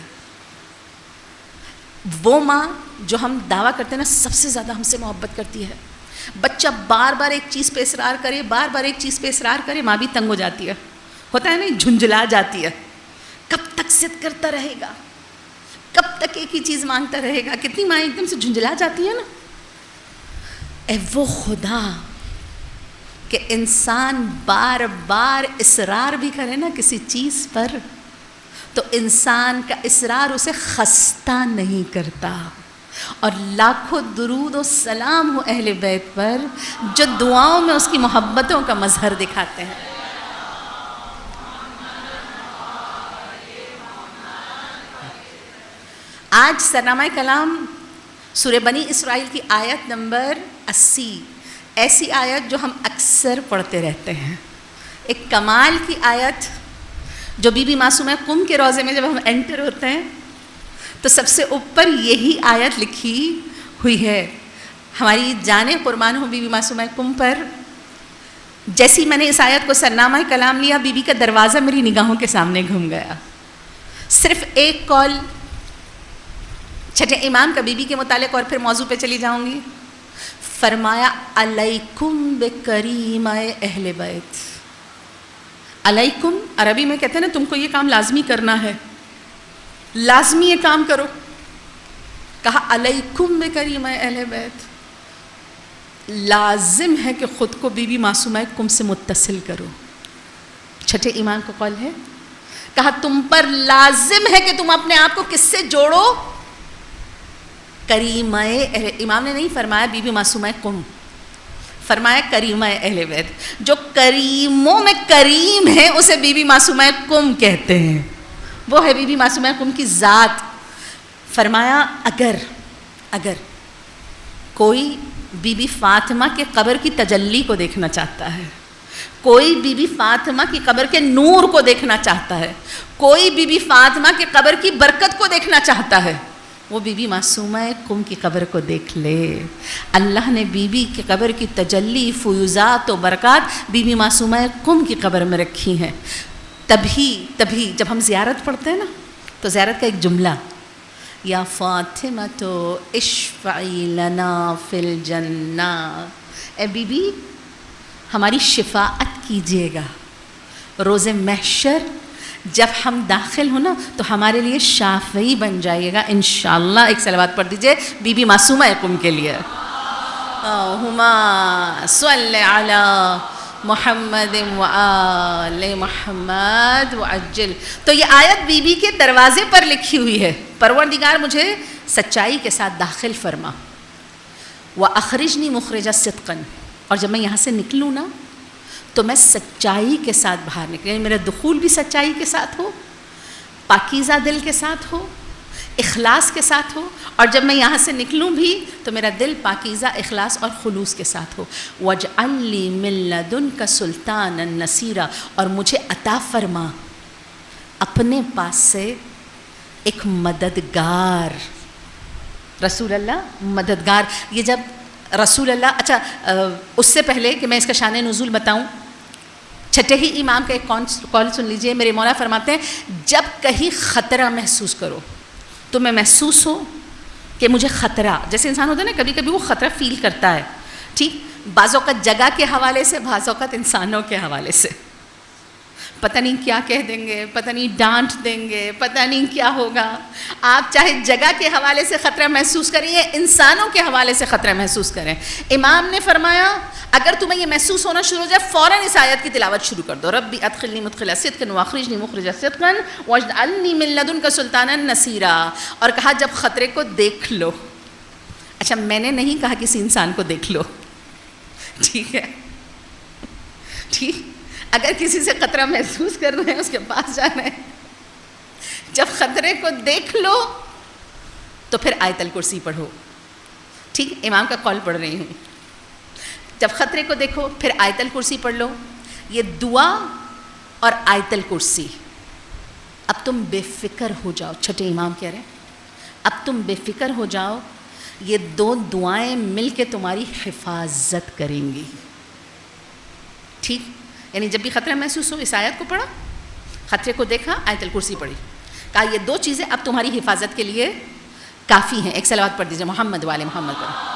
وہ ماں جو ہم دعویٰ کرتے ہیں نا سب سے زیادہ ہم سے محبت کرتی ہے. بچہ بار بار ایک چیز پہ اصرار کرے، بار بار ایک چیز پہ اصرار کرے، ماں بھی تنگ ہو جاتی ہے. ہوتا ہے نا, جھنجھلا جاتی ہے, کب تک ضد کرتا رہے گا, کب تک ایک ہی چیز مانگتا رہے گا. کتنی مائیں ایک دم سے جھنجھلا جاتی ہے نا. اے وہ خدا کہ انسان بار بار اصرار بھی کرے نا کسی چیز پر, تو انسان کا اصرار اسے خستہ نہیں کرتا. اور لاکھوں درود و سلام ہو اہل بیت پر جو دعاؤں میں اس کی محبتوں کا مظہر دکھاتے ہیں. آج سرنامہ کلام سورہ بنی اسرائیل کی آیت نمبر 80, ایسی آیت جو ہم اکثر پڑھتے رہتے ہیں, ایک کمال کی آیت جو بی بی معصومہ قم کے روضے میں جب ہم انٹر ہوتے ہیں تو سب سے اوپر یہی آیت لکھی ہوئی ہے. ہماری جانیں قربان ہو بی بی معصومہ قم پر. جیسی میں نے اس آیت کو سرنامہ کلام لیا, بی بی کا دروازہ میری نگاہوں کے سامنے گھوم گیا. صرف ایک کال چھٹے امام کا بی بی کے متعلق, اور پھر موضوع پہ چلی جاؤں گی. فرمایا علیکم بکریمہ اہل بیت. علیکم عربی میں کہتے ہیں نا, تم کو یہ کام لازمی کرنا ہے, لازمی یہ کام کرو. کہا علیکم بکریمہ اہل بیت, لازم ہے کہ خود کو بی بی معصومہ قم سے متصل کرو. چھٹے امام کا قول ہے. کہا تم پر لازم ہے کہ تم اپنے آپ کو کس سے جوڑو, کریمہ اہل. امام نے نہیں فرمایا بی بی معصومہ قم, فرمایا کریمہ اہل بیت. جو کریموں میں کریم ہے اسے بی بی معصومہ قم کہتے ہیں, وہ ہے بی بی معصومہ قم کی ذات. فرمایا اگر کوئی بی بی فاطمہ کے قبر کی تجلی کو دیکھنا چاہتا ہے, کوئی بی بی فاطمہ کی قبر کے نور کو دیکھنا چاہتا ہے, کوئی بی بی فاطمہ کے قبر کی برکت کو دیکھنا چاہتا ہے, وہ بی بی معصومہ قم کی قبر کو دیکھ لے. اللہ نے بی بی کی قبر کی تجلی, فیوزات و برکات بی بی معصومہ قم کی قبر میں رکھی ہیں. تبھی جب ہم زیارت پڑھتے ہیں نا, تو زیارت کا ایک جملہ, یا فاطمہ اشفعی لنا فی الجنہ, اے بی بی ہماری شفاعت کیجیے گا روز محشر. جب ہم داخل ہوں نا تو ہمارے لیے شافعی بن جائیے گا انشاءاللہ. ایک صلوات پڑھ دیجئے بی بی معصومہ قم کے لیے. اللہم صلی علی محمد و آل محمد وعجل. تو یہ آیت بی بی کے دروازے پر لکھی ہوئی ہے, پروردگار مجھے سچائی کے ساتھ داخل فرما. وَأَخْرِجْنِي مُخْرِجَ صِدْقًا, اور جب میں یہاں سے نکلوں نا تو میں سچائی کے ساتھ باہر نکلوں, یعنی میرا دخول بھی سچائی کے ساتھ ہو, پاکیزہ دل کے ساتھ ہو, اخلاص کے ساتھ ہو, اور جب میں یہاں سے نکلوں بھی تو میرا دل پاکیزہ, اخلاص اور خلوص کے ساتھ ہو. وَاجْعَلْ لِي مِن لَّدُنْكَ سُلْطَانًا نَصِيرًا, اور مجھے عطا فرما اپنے پاس سے ایک مددگار. رسول اللہ مددگار, یہ جب رسول اللہ, اچھا اس سے پہلے کہ میں اس کا شان نزول بتاؤں, چھٹے ہی امام کا ایک قول سن لیجئے. میرے مولا فرماتے ہیں جب کہیں خطرہ محسوس کرو, تو میں محسوس ہو کہ مجھے خطرہ, جیسے انسان ہوتا ہے نا کبھی کبھی وہ خطرہ فیل کرتا ہے, ٹھیک, بعض اوقات جگہ کے حوالے سے, بعض اوقات انسانوں کے حوالے سے, پتہ نہیں کیا کہہ دیں گے, پتہ نہیں ڈانٹ دیں گے, پتہ نہیں کیا ہوگا. آپ چاہے جگہ کے حوالے سے خطرہ محسوس کریں یا انسانوں کے حوالے سے خطرہ محسوس کریں. امام نے فرمایا اگر تمہیں یہ محسوس ہونا شروع ہو جائے فوراً اس آیت کی تلاوت شروع کر دو. ربی ادخلنی مدخل صدق واخرجنی مخرج صدق واجعلنی من لدنک سلطانا نصیرا. اور کہا جب خطرے کو دیکھ لو, اچھا میں نے نہیں کہا کسی انسان کو دیکھ لو, ٹھیک ہے, ٹھیک, اگر کسی سے خطرہ محسوس کر رہے ہیں اس کے پاس جانا ہے. جب خطرے کو دیکھ لو تو پھر آیت الکرسی پڑھو, ٹھیک, امام کا قول پڑھ رہی ہوں. جب خطرے کو دیکھو پھر آیت الکرسی پڑھ لو. یہ دعا اور آیت الکرسی, اب تم بے فکر ہو جاؤ. چھٹے امام کہہ رہے ہیں اب تم بے فکر ہو جاؤ, یہ دو دعائیں مل کے تمہاری حفاظت کریں گی, ٹھیک. یعنی جب بھی خطرہ محسوس ہو اس آیت کو پڑھا, خطرے کو دیکھا, آیت الکرسی پڑھی. کہا یہ دو چیزیں اب تمہاری حفاظت کے لیے کافی ہیں. ایک صلوات پڑھ دیجیے محمد والے محمد پر.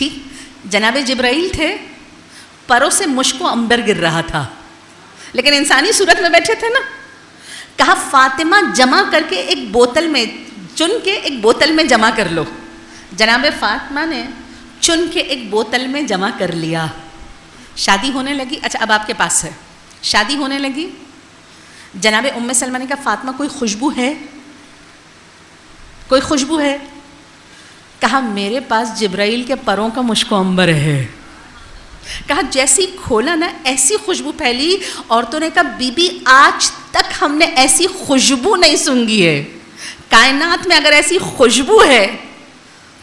ٹھیک. جناب جبرائیل تھے, پروں سے مشک و عنبر گر رہا تھا, لیکن انسانی صورت میں بیٹھے تھے نا. کہا فاطمہ جمع کر کے ایک بوتل میں چن کے ایک بوتل میں جمع کر لو. جناب فاطمہ نے چن کے ایک بوتل میں جمع کر لیا. شادی ہونے لگی. اچھا اب آپ کے پاس ہے. شادی ہونے لگی. جناب ام سلمہ نے کہا فاطمہ کوئی خوشبو ہے, کوئی خوشبو ہے؟ کہا میرے پاس جبرائیل کے پروں کا مشک و عنبر ہے. کہا جیسی کھولا نا ایسی خوشبو پھیلی. عورتوں نے کہا بی بی آج تک ہم نے ایسی خوشبو نہیں سونگھی ہے. کائنات میں اگر ایسی خوشبو ہے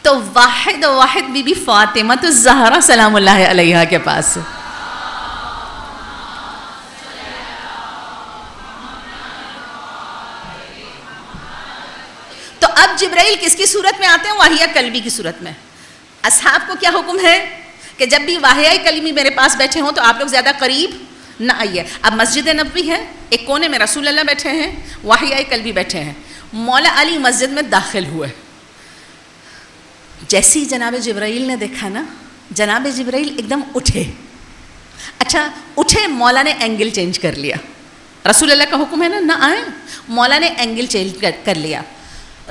تو واحد بی بی فاطمہ تو زہرا سلام اللہ علیہا کے پاس. تو اب جبرائیل کس کی صورت میں آتے ہیں؟ واہیہ قلبی کی صورت میں. اصحاب کو کیا حکم ہے کہ جب بھی واہیہ قلبی میرے پاس بیٹھے ہوں تو آپ لوگ زیادہ قریب نہ آئیے. اب مسجد نبوی ہے, ایک کونے میں رسول اللہ بیٹھے ہیں, واہیہ قلبی بیٹھے ہیں. مولا علی مسجد میں داخل ہوئے. جیسی جناب جبرائیل نے دیکھا نا, جناب جبرائیل ایک دم اٹھے. اچھا اٹھے, مولا نے اینگل چینج کر لیا. رسول اللہ کا حکم ہے نا نہ آئیں, مولا نے اینگل چینج کر لیا.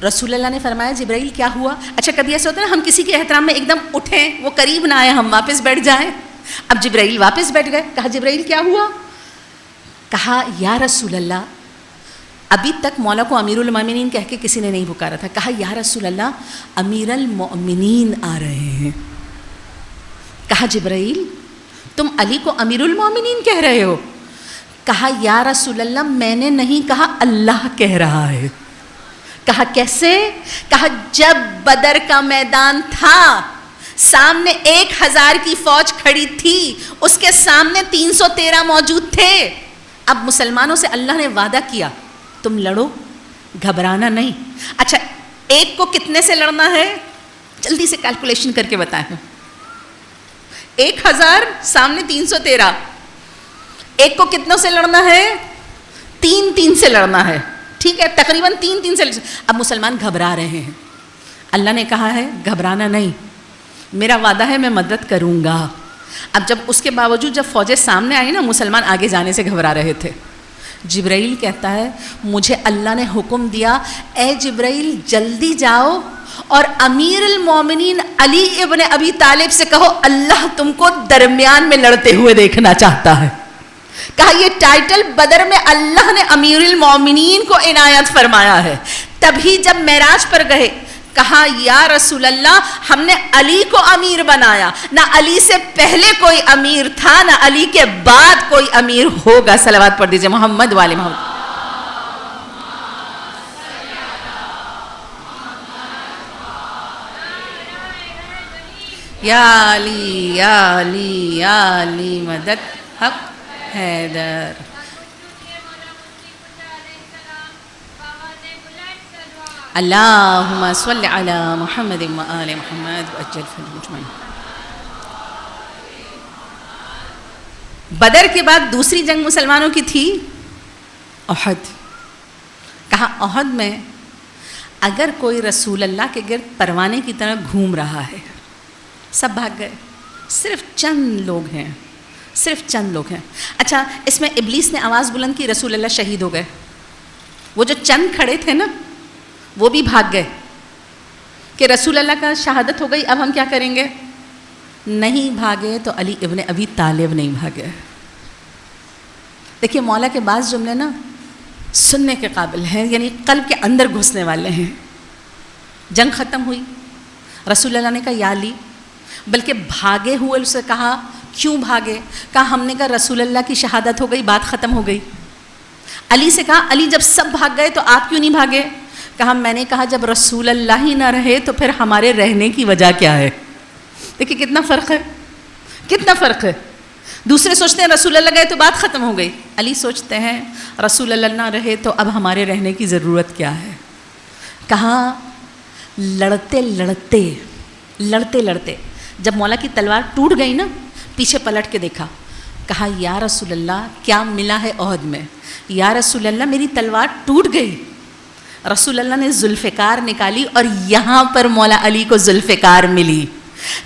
رسول اللہ نے فرمایا جبرائیل کیا ہوا؟ اچھا کبھی ایسا ہوتا ہے نا ہم کسی کے احترام میں ایک دم اٹھیں, وہ قریب نہ آئے, ہم واپس بیٹھ جائیں. اب جبرائیل واپس بیٹھ گئے. کہا جبرائیل کیا ہوا؟ کہا یا رسول اللہ, ابھی تک مولا کو امیر المومنین کہہ کے کسی نے نہیں پکارا تھا. کہا یا رسول اللہ امیر المومنین آ رہے ہیں. کہا جبرائیل تم علی کو امیر المومنین کہہ رہے ہو؟ کہا یا رسول اللہ میں نے نہیں کہا, اللہ کہہ رہا ہے. کہا کیسے؟ کہا جب بدر کا میدان تھا, سامنے 1000 کی فوج کھڑی تھی, اس کے سامنے 313 موجود تھے. اب مسلمانوں سے اللہ نے وعدہ کیا تم لڑو, گھبرانا نہیں. اچھا ایک کو کتنے سے لڑنا ہے؟ جلدی سے کیلکولیشن کر کے بتائیں. 1000 سامنے 313, ایک کو کتنوں سے لڑنا ہے؟ 3 سے لڑنا ہے. ٹھیک ہے, تقریباً 3 سے. اب مسلمان گھبرا رہے ہیں. اللہ نے کہا ہے گھبرانا نہیں, میرا وعدہ ہے میں مدد کروں گا. اب جب اس کے باوجود جب فوجیں سامنے آئی نا, مسلمان آگے جانے سے گھبرا رہے تھے. جبرائیل کہتا ہے مجھے اللہ نے حکم دیا اے جبرائیل جلدی جاؤ اور امیر المومنین علی ابن ابی طالب سے کہو اللہ تم کو درمیان میں لڑتے ہوئے دیکھنا چاہتا ہے. کہا یہ ٹائٹل بدر میں اللہ نے امیر المومنین کو عنایت فرمایا ہے. تبھی جب معراج پر گئے کہا یا رسول اللہ ہم نے علی کو امیر بنایا, نہ علی سے پہلے کوئی امیر تھا نہ علی کے بعد کوئی امیر ہوگا. صلوات پڑھ دیجئے محمد والے محمد. یا علی یا علی یا علی مدد حق حیدر. اللہم صلی علی محمد و آل محمد وعجل فرجهم. بدر کے بعد دوسری جنگ مسلمانوں کی تھی احد. کہا احد میں اگر کوئی رسول اللہ کے گرد پروانے کی طرح گھوم رہا ہے, سب بھاگ گئے, صرف چند لوگ ہیں, صرف چند لوگ ہیں. اچھا اس میں ابلیس نے آواز بلند کی رسول اللہ شہید ہو گئے. وہ جو چند کھڑے تھے نا وہ بھی بھاگ گئے کہ رسول اللہ کا شہادت ہو گئی, اب ہم کیا کریں گے. نہیں بھاگے تو علی ابن ابی طالب نہیں بھاگے. دیکھیے مولا کے بعض جملے نا سننے کے قابل ہیں, یعنی قلب کے اندر گھسنے والے ہیں. جنگ ختم ہوئی, رسول اللہ نے کہا یا علی, بلکہ بھاگے ہوئے اسے کہا کیوں بھاگے؟ کہا ہم نے کہا رسول اللہ کی شہادت ہو گئی, بات ختم ہو گئی. علی سے کہا علی جب سب بھاگ گئے تو آپ کیوں نہیں بھاگے؟ کہا میں نے کہا جب رسول اللہ ہی نہ رہے تو پھر ہمارے رہنے کی وجہ کیا ہے. دیکھیے کتنا فرق ہے, کتنا فرق ہے. دوسرے سوچتے ہیں رسول اللہ گئے تو بات ختم ہو گئی, علی سوچتے ہیں رسول اللہ نہ رہے تو اب ہمارے رہنے کی ضرورت کیا ہے. کہا لڑتے لڑتے لڑتے لڑتے جب مولا کی تلوار ٹوٹ گئی نا, پیچھے پلٹ کے دیکھا, کہا یا رسول اللہ کیا ملا ہے احد میں؟ یا رسول اللہ میری تلوار ٹوٹ گئی. رسول اللہ نے ذوالفقار نکالی اور یہاں پر مولا علی کو ذوالفقار ملی.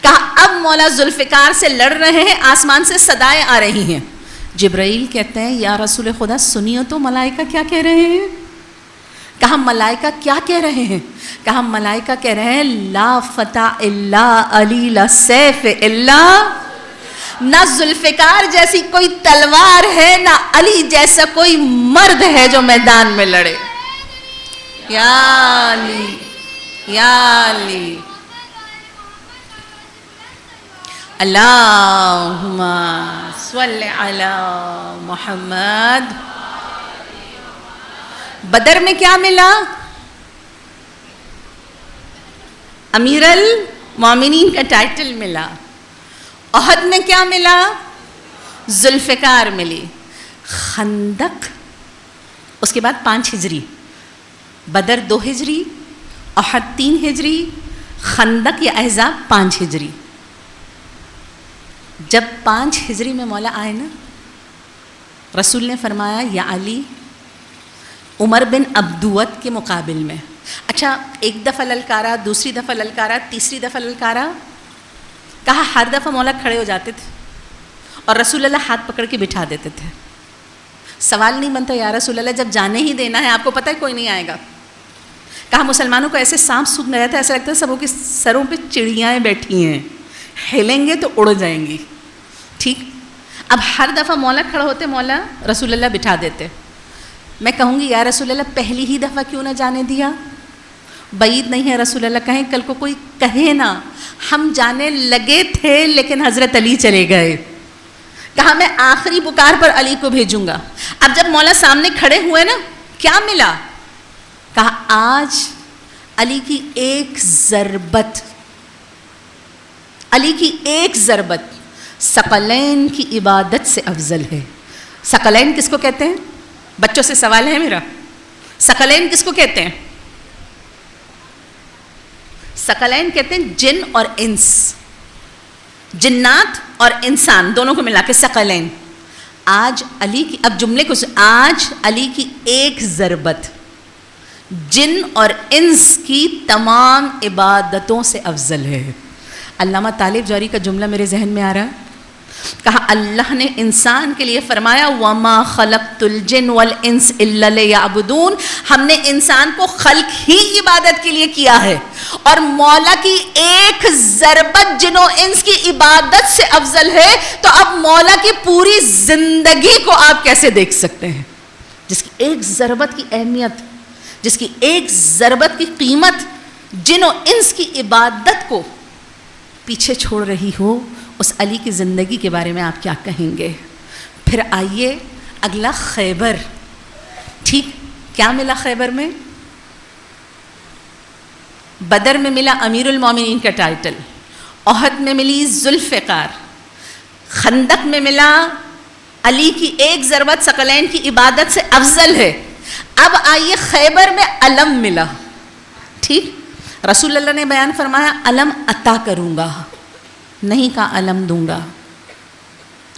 کہا اب مولا ذوالفقار سے لڑ رہے ہیں, آسمان سے صدائیں آ رہی ہیں. جبرائیل کہتے ہیں یا رسول خدا سنیے تو ملائکہ کیا کہہ رہے ہیں. کہا ملائکہ کیا کہہ رہے ہیں؟ کہا ملائکہ کہہ رہے ہیں لا فتح الا علی لا سیف الا, نہ ذوالفقار جیسی کوئی تلوار ہے, نہ علی جیسا کوئی مرد ہے جو میدان میں لڑے. یا علی یا علی اللہم صلی علی محمد. بدر میں کیا ملا؟ امیر المومنین کا ٹائٹل ملا. احد میں کیا ملا؟ ذوالفقار ملی. خندق اس کے بعد 5 ہجری, بدر 2 ہجری, احد 3 ہجری, خندق یا احزاب 5 ہجری. جب 5 ہجری میں مولا آئے نا, رسول نے فرمایا یا علی عمر بن عبدوت کے مقابل میں. اچھا ایک دفعہ للکارا, دوسری دفعہ للکارا, تیسری دفعہ للکارا. کہا ہر دفعہ مولا کھڑے ہو جاتے تھے اور رسول اللہ ہاتھ پکڑ کے بٹھا دیتے تھے. سوال نہیں بنتا یا رسول اللہ جب جانے ہی دینا ہے آپ کو پتہ ہے کوئی نہیں آئے گا. کہا مسلمانوں کو ایسے سانپ سونگھ رہا تھا, ایسا لگتا ہے سبوں کے سروں پہ چڑیاں بیٹھی ہیں, ہلیں گے تو اڑ جائیں گی. ٹھیک, اب ہر دفعہ مولا کھڑا ہوتے, مولا رسول اللہ بٹھا دیتے. میں کہوں گی یا رسول اللہ پہلی ہی دفعہ کیوں نہ جانے دیا؟ بعید نہیں ہے رسول اللہ کہیں کل کو کوئی کہے نا ہم جانے لگے تھے لیکن حضرت علی چلے گئے. کہا میں آخری پکار پر علی کو بھیجوں گا. اب جب مولا سامنے کھڑے ہوئے نا کیا ملا؟ کہا آج علی کی ایک ضربت, علی کی ایک ضربت ثقلین کی عبادت سے افضل ہے. ثقلین کس کو کہتے ہیں؟ بچوں سے سوال ہے میرا, ثقلین کس کو کہتے ہیں؟ ثقلین کہتے ہیں جن اور انس, جنات اور انسان دونوں کو ملا کے ثقلین. آج علی کی, اب جملے کو, آج علی کی ایک ضربت جن اور انس کی تمام عبادتوں سے افضل ہے. علامہ طالب جوہری کا جملہ میرے ذہن میں آ رہا ہے. کہا اللہ نے انسان کے لیے فرمایا وَمَا خَلَقْتُ الْجِنَّ وَالْإِنسَ إِلَّا لِيَعْبُدُونَ, ہم نے انسان کو خلق ہی عبادت کے لیے کیا ہے. اور مولا کی ایک ضربت جن و انس کی عبادت سے افضل ہے, تو اب مولا کی پوری زندگی کو آپ کیسے دیکھ سکتے ہیں جس کی ایک ضربت کی اہمیت, جس کی ایک ضربت کی قیمت جن و انس کی عبادت کو پیچھے چھوڑ رہی ہو. اس علی کی زندگی کے بارے میں آپ کیا کہیں گے؟ پھر آئیے اگلا خیبر. ٹھیک, کیا ملا خیبر میں؟ بدر میں ملا امیر المومنین کا ٹائٹل, احد میں ملی ذوالفقار, خندق میں ملا علی کی ایک ضربت ثقلین کی عبادت سے افضل ہے. اب آئیے خیبر میں علم ملا. ٹھیک, رسول اللہ نے بیان فرمایا علم عطا کروں گا, نہیں کہا علم دوں گا.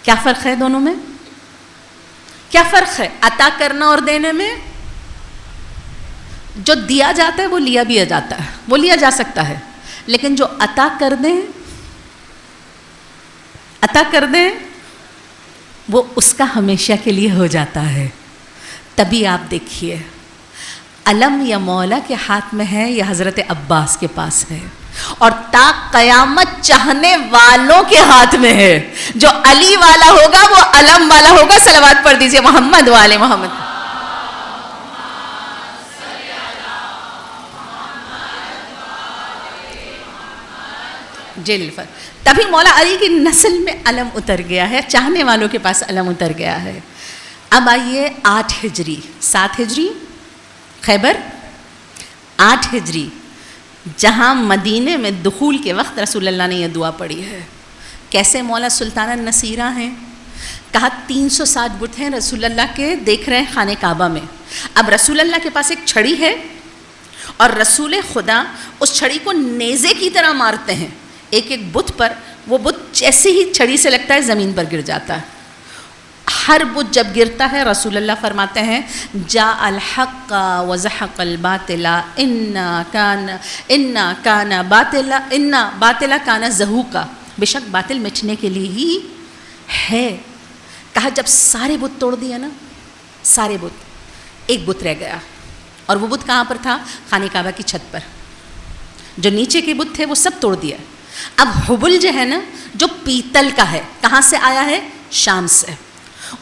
کیا فرق ہے دونوں میں؟ کیا فرق ہے عطا کرنا اور دینے میں؟ جو دیا جاتا ہے وہ لیا بھی جاتا ہے, وہ لیا جا سکتا ہے, لیکن جو عطا کر دیں, عطا کر دیں وہ اس کا ہمیشہ کے لیے ہو جاتا ہے. تبھی آپ دیکھیے علم یا مولا کے ہاتھ میں ہے یا حضرت عباس کے پاس ہے, اور تا قیامت چاہنے والوں کے ہاتھ میں ہے. جو علی والا ہوگا وہ علم والا ہوگا. صلوات پڑھ دیجئے محمد والے محمد. جلفر تبھی مولا علی کی نسل میں علم اتر گیا ہے, چاہنے والوں کے پاس علم اتر گیا ہے. اب آئیے 8 ہجری, 7 ہجری خیبر, 8 ہجری جہاں مدینے میں دخول کے وقت رسول اللہ نے یہ دعا پڑھی ہے. کیسے مولا سلطان النصیرہ ہیں؟ کہا 360 بت ہیں رسول اللہ کے, دیکھ رہے ہیں خانہ کعبہ میں. اب رسول اللہ کے پاس ایک چھڑی ہے اور رسول خدا اس چھڑی کو نیزے کی طرح مارتے ہیں ایک ایک بت پر. وہ بت جیسے ہی چھڑی سے لگتا ہے زمین پر گر جاتا ہے. ہر بت جب گرتا ہے رسول اللہ فرماتے ہیں جاء الحق وزحق الباطل ان باطلا کان زہوقا، بے شک باطل مٹنے کے لیے ہی ہے. کہا جب سارے بت توڑ دیا نا، سارے بت، ایک بت رہ گیا، اور وہ بت کہاں پر تھا؟ خانہ کعبہ کی چھت پر. جو نیچے کے بت تھے وہ سب توڑ دیا. اب حبل جو ہے نا، جو پیتل کا ہے، کہاں سے آیا ہے؟ شام سے.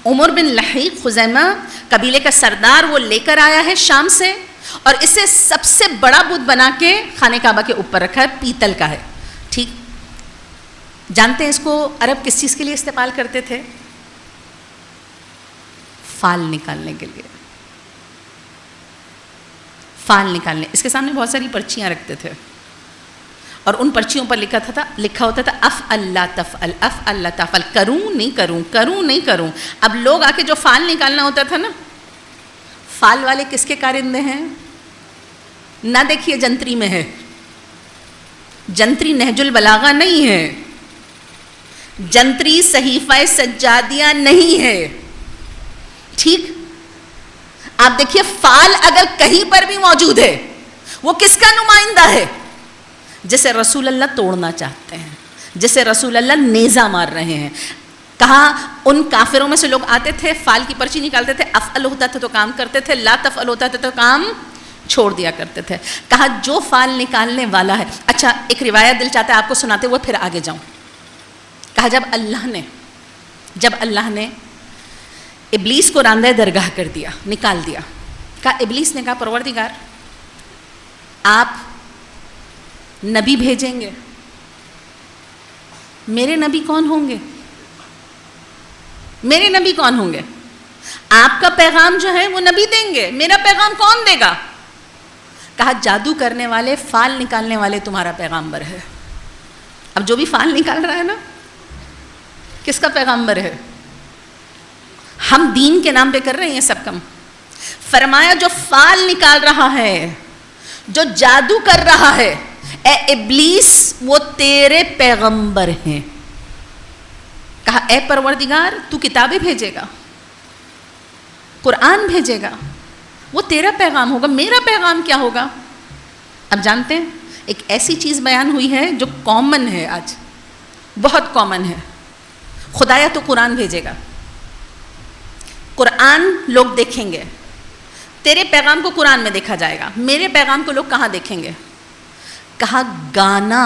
عمر بن لحیق خزیمہ قبیلے کا سردار وہ لے کر آیا ہے شام سے، اور اسے سب سے بڑا بت بنا کے خانہ کعبہ کے اوپر رکھا ہے، پیتل کا ہے. ٹھیک، جانتے ہیں اس کو عرب کس چیز کے لیے استعمال کرتے تھے؟ فال نکالنے کے لیے. فال نکالنے. اس کے سامنے بہت ساری پرچیاں رکھتے تھے، اور ان پرچیوں پر لکھا ہوتا تھا اف اللہ تفعل، اف اللہ تفعل، کروں نہیں کروں، کروں نہیں کروں. اب لوگ آ کے جو فال نکالنا ہوتا تھا نا، فال والے کس کے کارندے ہیں؟ نہ دیکھیے جنتری میں ہے، جنتری نہج البلاغہ نہیں ہے، جنتری صحیفہ سجادیہ نہیں ہے. ٹھیک، آپ دیکھیے فال اگر کہیں پر بھی موجود ہے وہ کس کا نمائندہ ہے؟ جسے رسول اللہ توڑنا چاہتے ہیں، جسے رسول اللہ نیزہ مار رہے ہیں. کہا ان کافروں میں سے لوگ آتے تھے، فال کی پرچی نکالتے تھے، افعل ہوتا تھا تو کام کرتے تھے، لا تفعل ہوتا تھا تو کام چھوڑ دیا کرتے تھے. کہا جو فال نکالنے والا ہے. اچھا ایک روایت دل چاہتا ہے آپ کو سناتے ہوئے پھر آگے جاؤں. کہا جب اللہ نے ابلیس کو راندہ درگاہ کر دیا، نکال دیا. کہا ابلیس نے کہا پروردگار آپ نبی بھیجیں گے، میرے نبی کون ہوں گے؟ میرے نبی کون ہوں گے؟ آپ کا پیغام جو ہے وہ نبی دیں گے، میرا پیغام کون دے گا؟ کہا جادو کرنے والے، فال نکالنے والے تمہارا پیغامبر ہے. اب جو بھی فال نکال رہا ہے نا، کس کا پیغامبر ہے؟ ہم دین کے نام پہ کر رہے ہیں سب کم. فرمایا جو فال نکال رہا ہے، جو جادو کر رہا ہے، اے ابلیس وہ تیرے پیغمبر ہیں. کہا اے پروردگار تو کتابیں بھیجے گا، قرآن بھیجے گا، وہ تیرا پیغام ہوگا، میرا پیغام کیا ہوگا؟ اب جانتے ہیں ایک ایسی چیز بیان ہوئی ہے جو کامن ہے، آج بہت کامن ہے. خدایا تو قرآن بھیجے گا، قرآن لوگ دیکھیں گے، تیرے پیغام کو قرآن میں دیکھا جائے گا، میرے پیغام کو لوگ کہاں دیکھیں گے؟ کہا گانا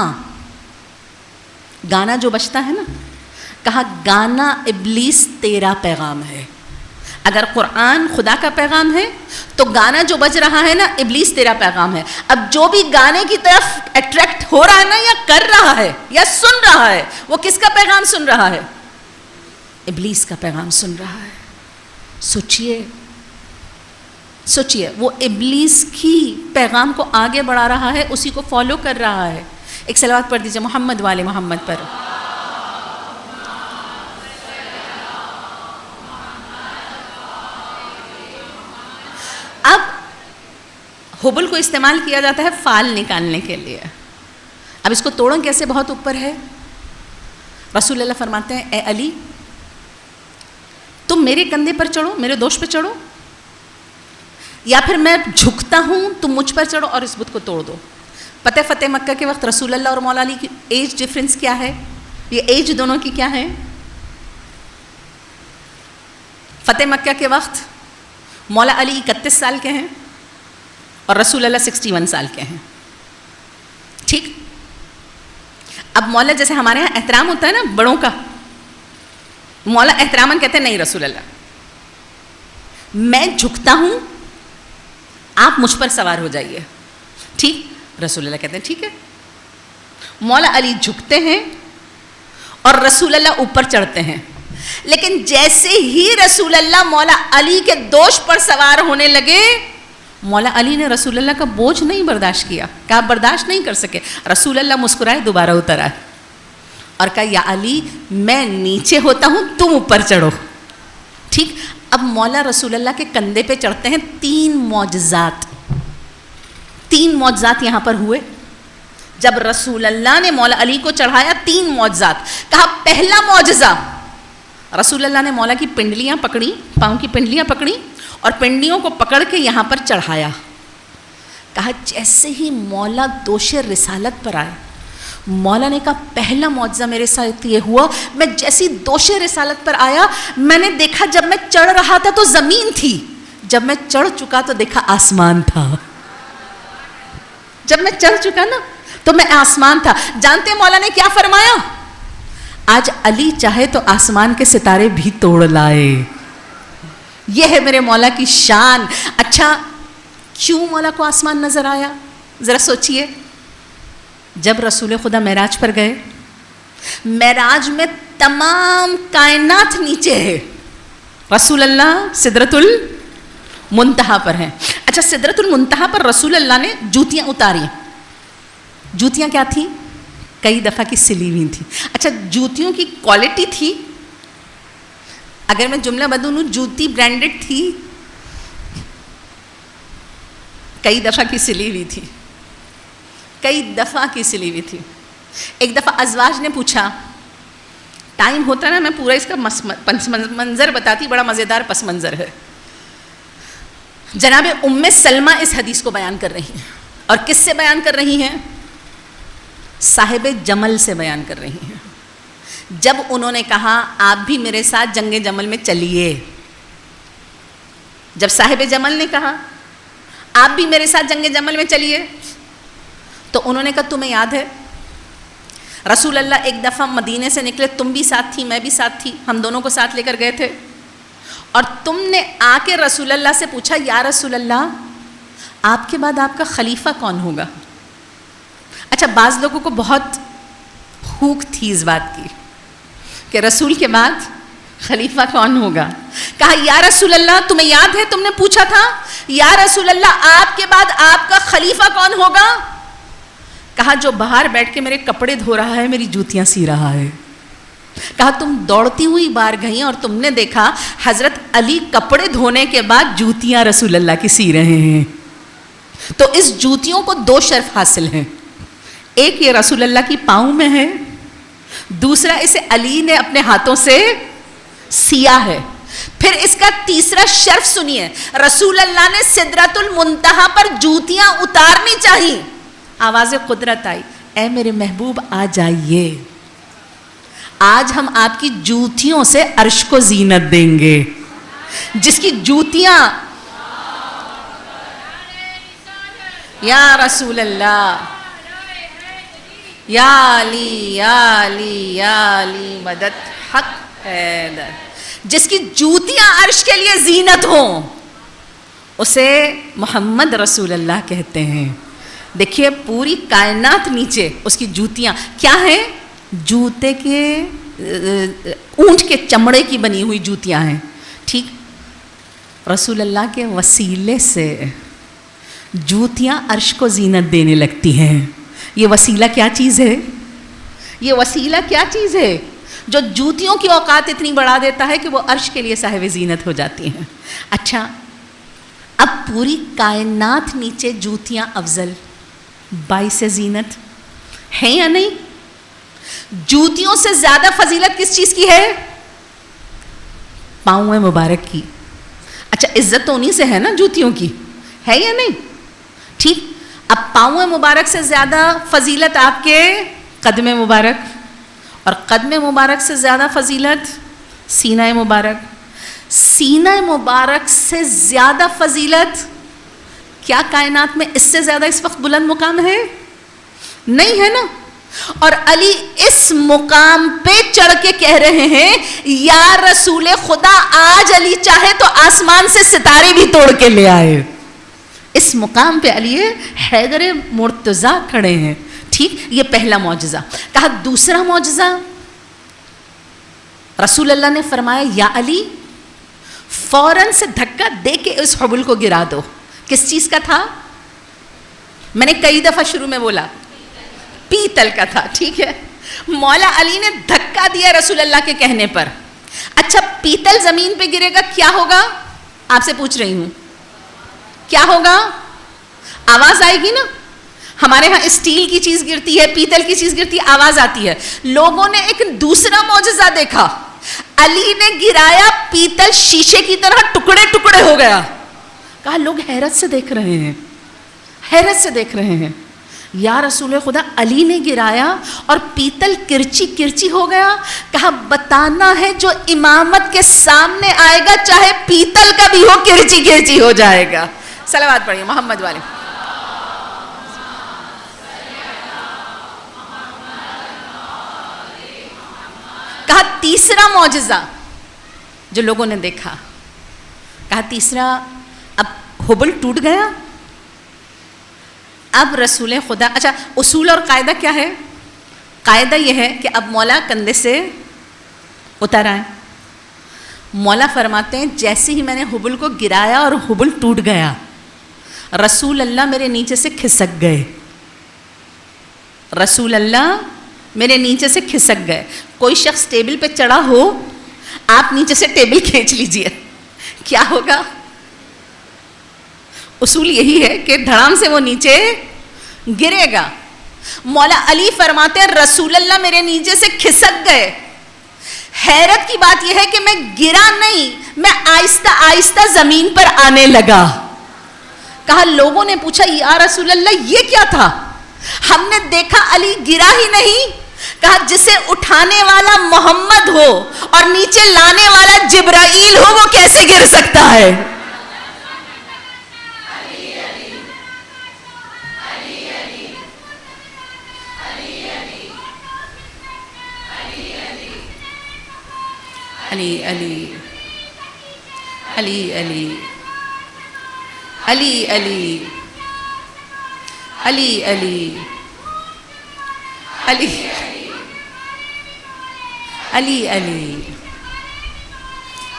جو بجتا ہے نا، کہا گانا ابلیس تیرا پیغام ہے. اگر قرآن خدا کا پیغام ہے تو گانا جو بج رہا ہے نا، ابلیس تیرا پیغام ہے. اب جو بھی گانے کی طرف اٹریکٹ ہو رہا ہے نا، یا کر رہا ہے یا سن رہا ہے، وہ کس کا پیغام سن رہا ہے؟ ابلیس کا پیغام سن رہا ہے. سوچئے وہ ابلیس کی پیغام کو آگے بڑھا رہا ہے، اسی کو فالو کر رہا ہے. ایک صلوات پڑھ دیجئے محمد والے محمد پر. اب حبل کو استعمال کیا جاتا ہے فال نکالنے کے لیے. اب اس کو توڑیں کیسے؟ بہت اوپر ہے. رسول اللہ فرماتے ہیں اے علی تم میرے کندھے پر چڑھو، میرے دوش پہ چڑھو، یا پھر میں جھکتا ہوں تم مجھ پر چڑھو اور اس بت کو توڑ دو. پتہ فتح مکہ کے وقت رسول اللہ اور مولا علی کی ایج ڈفرینس کیا ہے؟ یہ ایج دونوں کی کیا ہے؟ فتح مکہ کے وقت مولا علی 31 سال کے ہیں اور رسول اللہ 61 سال کے ہیں. ٹھیک، اب مولا جیسے ہمارے یہاں احترام ہوتا ہے نا بڑوں کا، مولا احتراماً کہتے ہیں نہیں رسول اللہ میں جھکتا ہوں، آپ مجھ پر سوار ہو جائیے. ٹھیک، رسول اللہ کہتے ہیں ٹھیک ہے. مولا علی جھکتے ہیں اور رسول اللہ اوپر چڑھتے ہیں. لیکن جیسے ہی رسول اللہ مولا علی کے دوش پر سوار ہونے لگے، مولا علی نے رسول اللہ کا بوجھ نہیں برداشت کیا، کہا برداشت نہیں کر سکے. رسول اللہ مسکرائے، دوبارہ اتر آئے اور کہا یا علی میں نیچے ہوتا ہوں، تم اوپر چڑھو. ٹھیک، اب مولا رسول اللہ کے کندھے پہ چڑھتے ہیں. 3 معجزات یہاں پر ہوئے. جب رسول اللہ نے مولا علی کو چڑھایا 3 معجزات. کہا پہلا معجزہ رسول اللہ نے مولا کی پنڈلیاں پکڑی، پاؤں کی پنڈلیاں پکڑی اور پنڈلیوں کو پکڑ کے یہاں پر چڑھایا. کہا جیسے ہی مولا دوش رسالت پر آئے، مولا نے کہا پہلا معجزہ میرے ساتھ یہ ہوا، میں جیسی دوش رسالت پر آیا میں نے دیکھا جب میں چڑھ رہا تھا تو زمین تھی، جب میں چڑھ چکا تو دیکھا آسمان تھا. جب میں چڑھ چکا نا تو میں آسمان تھا. جانتے ہیں مولا نے کیا فرمایا؟ آج علی چاہے تو آسمان کے ستارے بھی توڑ لائے. یہ ہے میرے مولا کی شان. اچھا کیوں مولا کو آسمان نظر آیا؟ ذرا سوچئے. جب رسول خدا معراج پر گئے، معراج میں تمام کائنات نیچے ہے، رسول اللہ سدرۃ المنتہا پر ہیں. اچھا سدرۃ المنتہا پر رسول اللہ نے جوتیاں اتاری. جوتیاں کیا تھیں؟ کئی دفعہ کی سلی ہوئی تھی. اچھا جوتیوں کی کوالٹی تھی، اگر میں جملہ بدلوں جوتی برانڈڈ تھی، کئی دفعہ کی سلی ہوئی تھی، کئی دفعہ کی سلی ہوئی تھی. ایک دفعہ ازواج نے پوچھا، ٹائم ہوتا نا میں پورا اس کا پس منظر بتاتی، بڑا مزیدار پس منظر ہے. جناب ام سلمہ اس حدیث کو بیان کر رہی ہیں، اور کس سے بیان کر رہی ہیں؟ صاحب جمل سے بیان کر رہی ہیں. جب انہوں نے کہا آپ بھی میرے ساتھ جنگ جمل میں چلیے، جب صاحب جمل نے کہا آپ بھی میرے ساتھ جنگ جمل میں چلیے، تو انہوں نے کہا تمہیں یاد ہے رسول اللہ ایک دفعہ مدینے سے نکلے، تم بھی ساتھ تھی میں بھی ساتھ تھی، ہم دونوں کو ساتھ لے کر گئے تھے، اور تم نے آ کے رسول اللہ سے پوچھا یا رسول اللہ آپ کے بعد آپ کا خلیفہ کون ہوگا؟ اچھا بعض لوگوں کو بہت بھوک تھی اس بات کی کہ رسول کے بعد خلیفہ کون ہوگا. کہا یا رسول اللہ تمہیں یاد ہے تم نے پوچھا تھا یا رسول اللہ آپ کے بعد آپ کا خلیفہ کون ہوگا؟ کہا جو باہر بیٹھ کے میرے کپڑے دھو رہا ہے، میری جوتیاں سی رہا ہے. کہا تم دوڑتی ہوئی بار گئیں اور تم نے دیکھا حضرت علی کپڑے دھونے کے بعد جوتیاں رسول اللہ کی سی رہے ہیں. تو اس جوتیوں کو دو شرف حاصل ہیں، ایک یہ رسول اللہ کی پاؤں میں ہے، دوسرا اسے علی نے اپنے ہاتھوں سے سیا ہے. پھر اس کا تیسرا شرف سنیے، رسول اللہ نے سدرۃ المنتہا پر جوتیاں اتارنی چاہیے. آواز قدرت آئی، اے میرے محبوب آ جائیے، آج ہم آپ کی جوتیوں سے عرش کو زینت دیں گے. جس کی جوتیاں یا رسول اللہ یا علی یا علی یا علی مدد حق حیدر، جس کی جوتیاں عرش کے لیے زینت ہوں اسے محمد رسول اللہ کہتے ہیں. دیکھیے پوری کائنات نیچے اس کی جوتیاں کیا ہیں؟ جوتے کے اونٹ کے چمڑے کی بنی ہوئی جوتیاں ہیں. ٹھیک، رسول اللہ کے وسیلے سے جوتیاں عرش کو زینت دینے لگتی ہیں. یہ وسیلہ کیا چیز ہے؟ یہ وسیلہ کیا چیز ہے جو جوتیوں کی اوقات اتنی بڑھا دیتا ہے کہ وہ عرش کے لیے صاحب زینت ہو جاتی ہیں. اچھا اب پوری کائنات نیچے جوتیاں افضل باعث زینت ہیں یا نہیں؟ جوتیوں سے زیادہ فضیلت کس چیز کی ہے؟ پاؤں مبارک کی. اچھا عزت تو انہی سے ہے نا جوتیوں کی، ہے یا نہیں؟ ٹھیک، اب پاؤں مبارک سے زیادہ فضیلت آپ کے قدم مبارک، اور قدم مبارک سے زیادہ فضیلت سینہ مبارک، سینہ مبارک سے زیادہ فضیلت کیا کائنات میں اس سے زیادہ اس وقت بلند مقام ہے؟ نہیں ہے نا. اور علی اس مقام پہ چڑھ کے کہہ رہے ہیں یا رسول خدا آج علی چاہے تو آسمان سے ستارے بھی توڑ کے لے آئے. اس مقام پہ علی حیدر مرتضیٰ کھڑے ہیں. ٹھیک، یہ پہلا معجزہ. کہا دوسرا معجزہ، رسول اللہ نے فرمایا یا علی فوراً سے دھکا دے کے اس حبل کو گرا دو. کس چیز کا تھا؟ میں نے کئی دفعہ شروع میں بولا پیتل کا تھا. ٹھیک ہے، مولا علی نے دھکا دیا رسول اللہ کے کہنے پر. اچھا پیتل زمین پہ گرے گا کیا ہوگا؟ آپ سے پوچھ رہی ہوں کیا ہوگا؟ آواز آئے گی نا. ہمارے ہاں اسٹیل کی چیز گرتی ہے، پیتل کی چیز گرتی ہے، آواز آتی ہے. لوگوں نے ایک دوسرا معجزہ دیکھا. علی نے گرایا, پیتل شیشے کی طرح ٹکڑے ٹکڑے ہو گیا. کہا لوگ حیرت سے دیکھ رہے ہیں, حیرت سے دیکھ رہے ہیں. یا رسول خدا, علی نے گرایا اور پیتل کرچی کرچی ہو گیا. کہا بتانا ہے جو امامت کے سامنے آئے گا چاہے پیتل کا بھی ہو کرچی کرچی ہو جائے گا. صلوات پڑھیے محمد والے. کہا تیسرا معجزہ جو لوگوں نے دیکھا, کہا تیسرا, اب حبل ٹوٹ گیا. اب رسول خدا, اچھا اصول اور قاعدہ کیا ہے؟ قاعدہ یہ ہے کہ اب مولا کندھے سے اتر آئے. مولا فرماتے ہیں جیسے ہی میں نے حبل کو گرایا اور حبل ٹوٹ گیا, رسول اللہ میرے نیچے سے کھسک گئے. رسول اللہ میرے نیچے سے کھسک گئے. کوئی شخص ٹیبل پہ چڑھا ہو, آپ نیچے سے ٹیبل کھینچ لیجئے, کیا ہوگا؟ اصول یہی ہے کہ دھڑام سے وہ نیچے گرے گا. مولا علی فرماتے ہیں رسول اللہ میرے نیچے سے کھسک گئے. حیرت کی بات یہ ہے کہ میں گرا نہیں, میں آہستہ آہستہ زمین پر آنے لگا. کہا لوگوں نے پوچھا یا رسول اللہ یہ کیا تھا؟ ہم نے دیکھا علی گرا ہی نہیں. کہا جسے اٹھانے والا محمد ہو اور نیچے لانے والا جبرائیل ہو وہ کیسے گر سکتا ہے؟ علی علی علی علی علی علی علی علی علی علی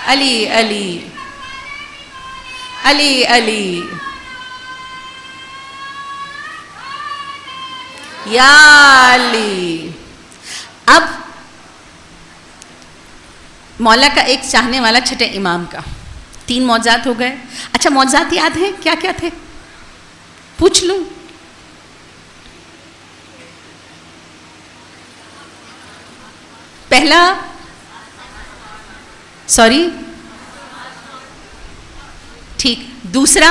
علی علی علی علی یا علی. اب مولا کا ایک چاہنے والا چھٹے امام کا 3 معجزات ہو گئے. اچھا معجزات یاد ہیں کیا کیا تھے؟ پوچھ لوں. پہلا سوری ٹھیک, دوسرا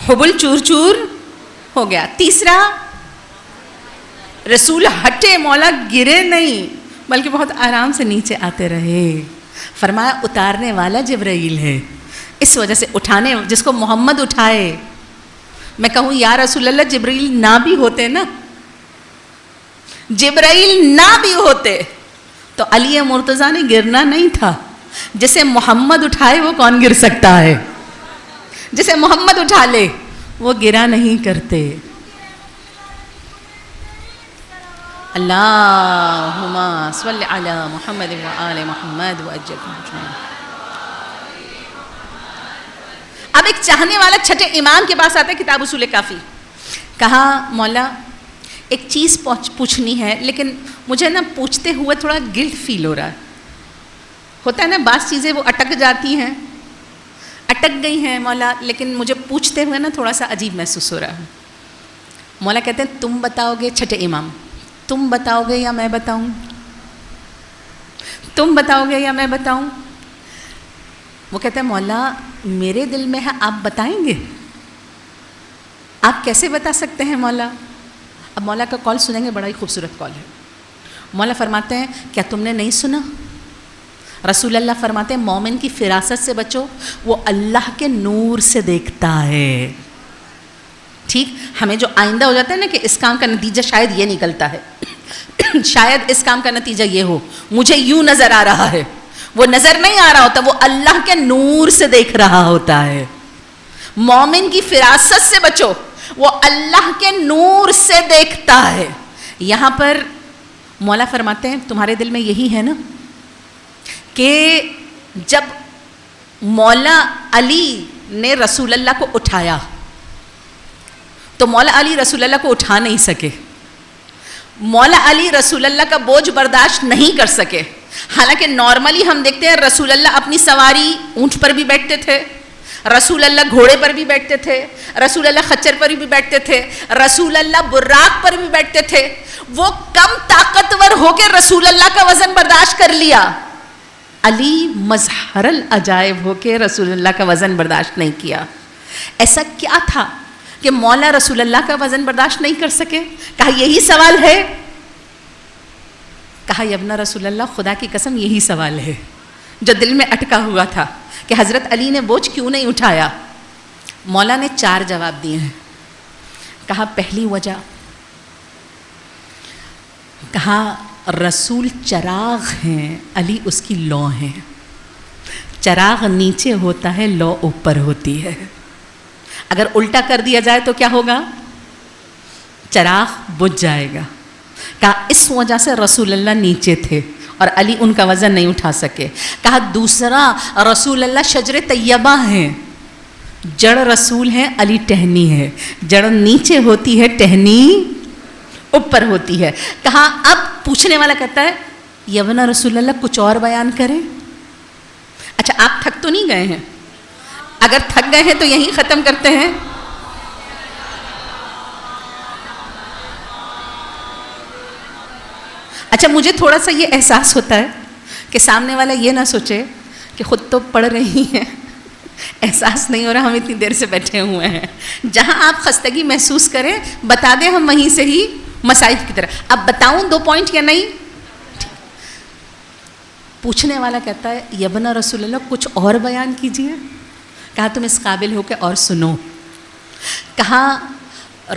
حبل چور چور ہو گیا, تیسرا رسول ہٹے, مولا گرے نہیں بلکہ بہت آرام سے نیچے آتے رہے. فرمایا اتارنے والا جبرائیل ہے, اس وجہ سے اٹھانے, جس کو محمد اٹھائے. میں کہوں یا رسول اللہ جبرائیل نہ بھی ہوتے نا, جبرائیل نہ بھی ہوتے تو علی مرتضیٰ نے گرنا نہیں تھا. جسے محمد اٹھائے وہ کون گر سکتا ہے؟ جسے محمد اٹھا لے وہ گرا نہیں کرتے. اللہم صلی علی محمد و آل محمد و اجل. اب ایک چاہنے والا چھٹے امام کے پاس آتا ہے, کتاب اصول کافی. کہا مولا ایک چیز پوچھنی ہے لیکن مجھے نا پوچھتے ہوئے تھوڑا گلٹ فیل ہو رہا ہے. ہوتا ہے نا بعض چیزیں وہ اٹک جاتی ہیں, اٹک گئی ہیں مولا, لیکن مجھے پوچھتے ہوئے نا تھوڑا سا عجیب محسوس ہو رہا ہے. مولا کہتے ہیں تم بتاؤ گے چھٹے امام, تم بتاؤ گے یا میں بتاؤں؟ تم بتاؤ گے یا میں بتاؤں؟ وہ کہتے ہیں مولا میرے دل میں ہے, آپ بتائیں گے؟ آپ کیسے بتا سکتے ہیں مولا؟ اب مولا کا کال سنیں گے, بڑا ہی خوبصورت کال ہے. مولا فرماتے ہیں کیا تم نے نہیں سنا؟ رسول اللہ فرماتے ہیں مومن کی فراست سے بچو, وہ اللہ کے نور سے دیکھتا ہے. ٹھیک, ہمیں جو آئندہ ہو جاتا ہے نا کہ اس کام کا نتیجہ شاید یہ نکلتا ہے, شاید اس کام کا نتیجہ یہ ہو, مجھے یوں نظر آ رہا ہے, وہ نظر نہیں آ رہا ہوتا, وہ اللہ کے نور سے دیکھ رہا ہوتا ہے. مومن کی فراست سے بچو, وہ اللہ کے نور سے دیکھتا ہے. یہاں پر مولا فرماتے ہیں تمہارے دل میں یہی ہے نا کہ جب مولا علی نے رسول اللہ کو اٹھایا تو مولا علی رسول اللہ کو اٹھا نہیں سکے, مولا علی رسول اللہ کا بوجھ برداشت نہیں کر سکے. حالانکہ نارملی ہم دیکھتے ہیں رسول اللہ اپنی سواری اونٹ پر بھی بیٹھتے تھے, رسول اللہ گھوڑے پر بھی بیٹھتے تھے, رسول اللہ خچر پر بھی بیٹھتے تھے, رسول اللہ براق پر بھی بیٹھتے تھے. وہ کم طاقتور ہو کے رسول اللہ کا وزن برداشت کر لیا. علی مظہر العجائب ہو کے رسول اللہ کا وزن برداشت نہیں کیا. ایسا کیا تھا کہ مولا رسول اللہ کا وزن برداشت نہیں کر سکے؟ کہا یہی سوال ہے. کہا یبنا رسول اللہ، خدا کی قسم یہی سوال ہے جو دل میں اٹکا ہوا تھا کہ حضرت علی نے بوجھ کیوں نہیں اٹھایا. مولا نے 4 جواب دیے ہیں. کہا پہلی وجہ، کہا رسول چراغ ہیں، علی اس کی لو ہیں. چراغ نیچے ہوتا ہے، لو اوپر ہوتی ہے. اگر الٹا کر دیا جائے تو کیا ہوگا؟ چراغ بجھ جائے گا. کہا اس وجہ سے رسول اللہ نیچے تھے اور علی ان کا وزن نہیں اٹھا سکے. کہا دوسرا، رسول اللہ شجر طیبہ ہیں، جڑ رسول ہیں، علی ٹہنی ہے. جڑ نیچے ہوتی ہے، ٹہنی اوپر ہوتی ہے. کہا اب پوچھنے والا کہتا ہے یبنا رسول اللہ کچھ اور بیان کریں. اچھا آپ تھک تو نہیں گئے ہیں؟ اگر تھک گئے ہیں تو یہیں ختم کرتے ہیں. اچھا مجھے تھوڑا سا یہ احساس ہوتا ہے کہ سامنے والا یہ نہ سوچے کہ خود تو پڑھ رہی ہیں، احساس نہیں ہو رہا، ہم اتنی دیر سے بیٹھے ہوئے ہیں. جہاں آپ خستگی محسوس کریں بتا دیں، ہم وہیں سے ہی مصائف کی طرح. اب بتاؤں 2 پوائنٹ یا نہیں؟ پوچھنے والا کہتا ہے یبنا رسول اللہ کچھ اور بیان کیجئے. کہا تم اس قابل ہو کہ اور سنو. کہا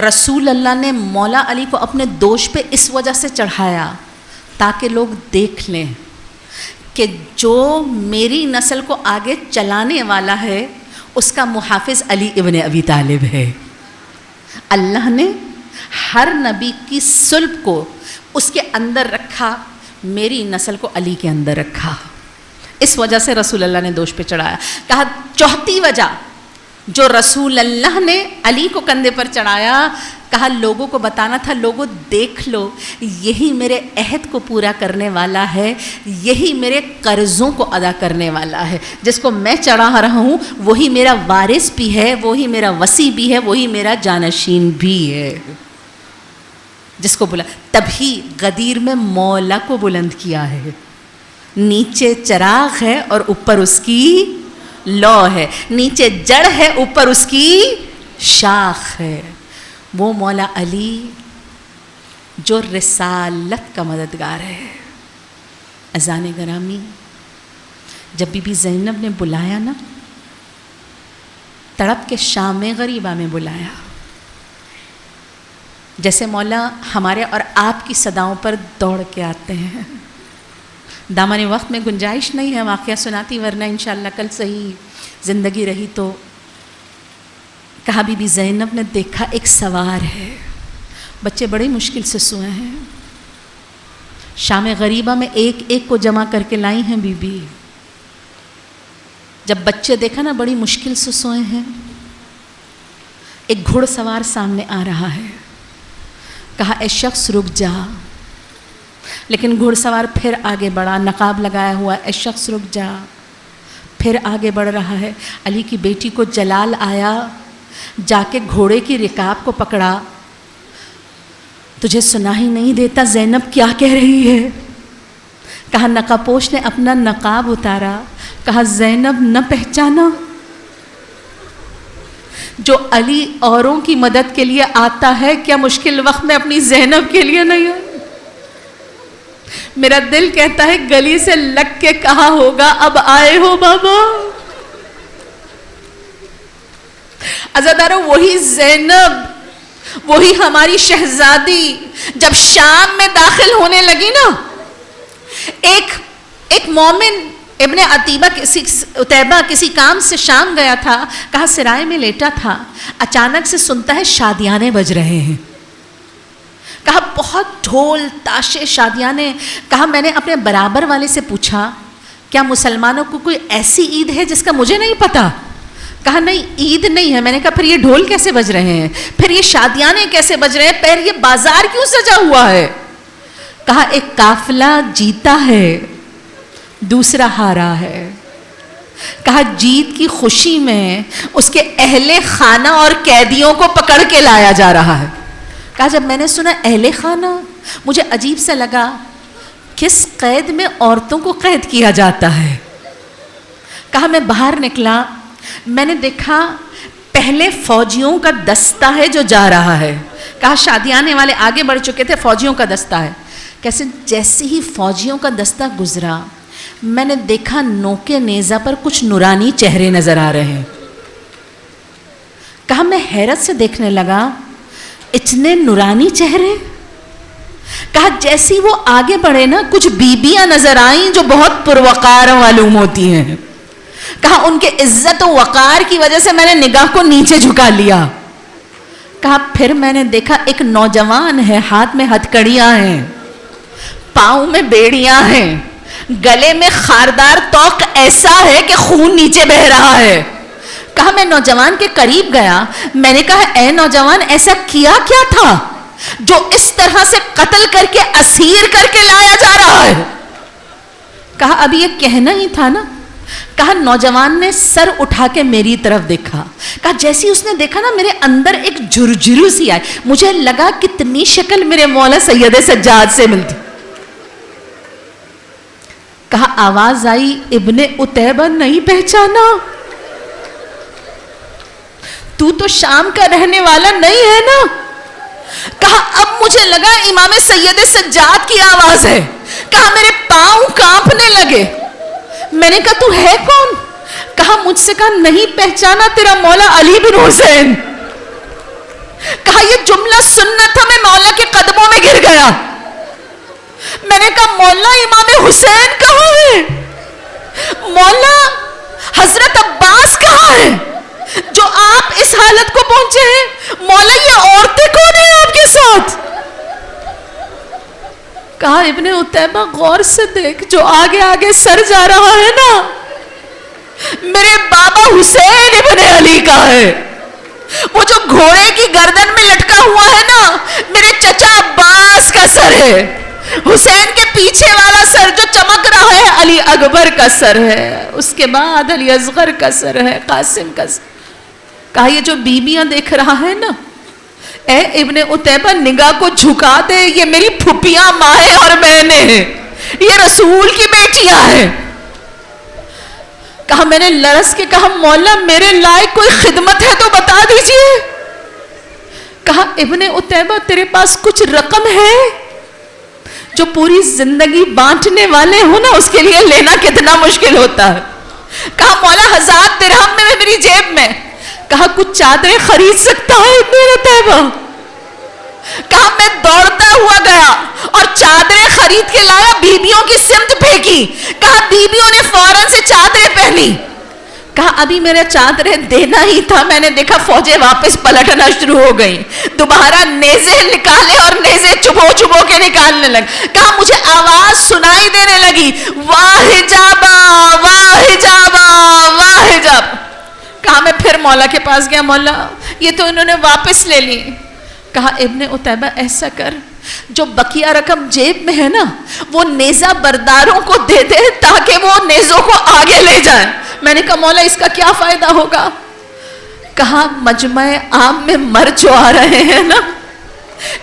رسول اللہ نے مولا علی کو اپنے دوش پہ اس وجہ سے چڑھایا تاکہ لوگ دیکھ لیں کہ جو میری نسل کو آگے چلانے والا ہے اس کا محافظ علی ابن ابی طالب ہے. اللہ نے ہر نبی کی صلب کو اس کے اندر رکھا، میری نسل کو علی کے اندر رکھا. اس وجہ سے رسول اللہ نے دوش پہ چڑھایا. کہا چوتھی وجہ جو رسول اللہ نے علی کو کندھے پر چڑھایا، کہا لوگوں کو بتانا تھا، لوگوں دیکھ لو یہی میرے عہد کو پورا کرنے والا ہے، یہی میرے قرضوں کو ادا کرنے والا ہے. جس کو میں چڑھا رہا ہوں وہی میرا وارث بھی ہے، وہی میرا وصی بھی ہے، وہی میرا جانشین بھی ہے. جس کو بولا تبھی غدیر میں مولا کو بلند کیا ہے. نیچے چراغ ہے اور اوپر اس کی لو ہے، نیچے جڑ ہے اوپر اس کی شاخ ہے. وہ مولا علی جو رسالت کا مددگار ہے. اذان گرامی، جب بی بی زینب نے بلایا نا، تڑپ کے شام غریبہ میں بلایا. جیسے مولا ہمارے اور آپ کی صداؤں پر دوڑ کے آتے ہیں. دامن وقت میں گنجائش نہیں ہے واقعہ سناتی، ورنہ انشاءاللہ کل صحیح زندگی رہی تو. کہا بی بی زینب نے دیکھا ایک سوار ہے، بچے بڑی مشکل سے سوئے ہیں. شام غریبہ میں ایک ایک کو جمع کر کے لائی ہیں بی بی. جب بچے دیکھا نا بڑی مشکل سے سوئے ہیں، ایک گھڑ سوار سامنے آ رہا ہے. کہا اے شخص رک جا. لیکن گھڑ سوار پھر آگے بڑھا، نقاب لگایا ہوا، اے شخص رک جا. پھر آگے بڑھ رہا ہے. علی کی بیٹی کو جلال آیا، جا کے گھوڑے کی رکاب کو پکڑا. تجھے سنا ہی نہیں دیتا زینب کیا کہہ رہی ہے؟ کہا نقاب پوش نے اپنا نقاب اتارا. کہا زینب نہ پہچانا؟ جو علی اوروں کی مدد کے لیے آتا ہے کیا مشکل وقت میں اپنی زینب کے لیے نہیں آتا؟ میرا دل کہتا ہے گلی سے لگ کے کہا ہوگا اب آئے ہو بابا. عزادارو وہی زینب، وہی ہماری شہزادی جب شام میں داخل ہونے لگی نا، ایک مومن ابن عتیبہ کسی کام سے شام گیا تھا. کہا سرائے میں لیٹا تھا، اچانک سے سنتا ہے شادیانے بج رہے ہیں. کہا بہت ڈھول تاشے شادیانے. کہا میں نے اپنے برابر والے سے پوچھا کیا مسلمانوں کو کوئی ایسی عید ہے جس کا مجھے نہیں پتا؟ کہا نہیں عید نہیں ہے. میں نے کہا پھر یہ ڈھول کیسے بج رہے ہیں، پھر یہ شادیانے کیسے بج رہے ہیں، پھر یہ بازار کیوں سجا ہوا ہے؟ کہا ایک قافلہ جیتا ہے، دوسرا ہارا ہے. کہا جیت کی خوشی میں اس کے اہل خانہ اور قیدیوں کو پکڑ کے لایا جا رہا ہے. کہا جب میں نے سنا اہل خانہ مجھے عجیب سا لگا. کس قید میں عورتوں کو قید کیا جاتا ہے؟ کہا میں باہر نکلا، میں نے دیکھا پہلے فوجیوں کا دستہ ہے جو جا رہا ہے. کہا شادیانے والے آگے بڑھ چکے تھے، فوجیوں کا دستہ ہے. کیسے جیسے ہی فوجیوں کا دستہ گزرا میں نے دیکھا نوکے نیزہ پر کچھ نورانی چہرے نظر آ رہے ہیں. کہا میں حیرت سے دیکھنے لگا اتنے نورانی چہرے. کہا جیسی وہ آگے بڑھے نا کچھ بیبیاں نظر آئیں جو بہت پروقار معلوم ہوتی ہیں. کہا ان کے عزت و وقار کی وجہ سے میں نے نگاہ کو نیچے جھکا لیا. کہا پھر میں نے دیکھا ایک نوجوان ہے، ہاتھ میں ہتھکڑیاں ہیں، پاؤں میں بیڑیاں ہیں، گلے میں خاردار توق ایسا ہے کہ خون نیچے بہہ رہا ہے. کہا میں نوجوان کے قریب گیا، میں نے کہا اے نوجوان ایسا کیا کیا تھا جو اس طرح سے قتل کر کے اسیر کر کے لایا جا رہا ہے؟ کہا ابھی یہ کہنا ہی تھا نا. کہا نوجوان نے سر اٹھا کے میری طرف دیکھا. کہا جیسی اس نے دیکھا نا میرے اندر ایک جھرجھرو سی آئی، مجھے لگا کتنی شکل میرے مولا سید سجاد سے ملتی. کہا آواز آئی ابن عتیبہ نہیں پہچانا؟ تو شام کا رہنے والا نہیں ہے نا؟ کہا اب مجھے لگا امام سید سجاد کی آواز ہے. کہا میرے پاؤں کانپنے لگے. میں نے کہا تو ہے کون؟ کہا مجھ سے کہا نہیں پہچانا تیرا مولا علی بن حسین. کہا یہ جملہ سننا تھا میں مولا کے قدموں میں گر گیا. میں نے کہا مولا امام حسین کہاں ہے؟ مولا حضرت عباس کہاں ہے جو آپ اس حالت کو پہنچے ہیں؟ مولا یہ عورتیں کون ہیں آپ کے ساتھ؟ کہا ابن عتیبہ غور سے دیکھ جو آگے آگے سر جا رہا ہے نا میرے بابا حسین ابن علی کا ہے. وہ جو گھوڑے کی گردن میں لٹکا ہوا ہے نا میرے چچا عباس کا سر ہے. حسین کے پیچھے والا سر جو چمک رہا ہے علی اکبر کا سر ہے، اس کے بعد علی اصغر کا سر ہے، قاسم کا سر. کہا یہ جو بیبیاں دیکھ رہا ہے نا اے ابن عتیبہ نگاہ کو جھکا دے، یہ میری پھپھیاں مائیں اور بہنیں ہیں، یہ رسول کی بیٹیاں ہیں. کہا میں نے لرز کے کہا مولا میرے لائق کوئی خدمت ہے تو بتا دیجئے. کہا ابن عتیبہ تیرے پاس کچھ رقم ہے؟ جو پوری زندگی بانٹنے والے ہو نا اس کے لیے لینا کتنا مشکل ہوتا ہے. کہا مولا 1000 درہم میں میری جیب میں. کہا کچھ چادریں خرید سکتا ہے ابن عتیبہ؟ کہا میں دوڑتا ہوا گیا اور چادریں خرید کے لایا، بیبیوں کی سمت پھینکی. کہا بیبیوں نے فوراً سے چادریں پہنی. کہا ابھی میرا چادریں دینا ہی تھا میں نے دیکھا فوجیں واپس پلٹنا شروع ہو گئیں. دوبارہ نیزے نکالے اور نیزے چبو چبو کے نکالنے لگے. کہا مجھے آواز سنائی دینے لگی واہ حجابا واہ حجابا واہ حجاب. کہا میں پھر مولا کے پاس گیا، مولا یہ تو انہوں نے واپس لے لی. کہا ابن عتیبہ ایسا کر جو بقیہ رقم جیب میں ہے نا وہ نیزہ برداروں کو دے دے تاکہ وہ نیزوں کو آگے لے جائیں. میں نے کہا مولا اس کا کیا فائدہ ہوگا؟ کہا مجمع عام میں مرد جو آ رہے ہیں نا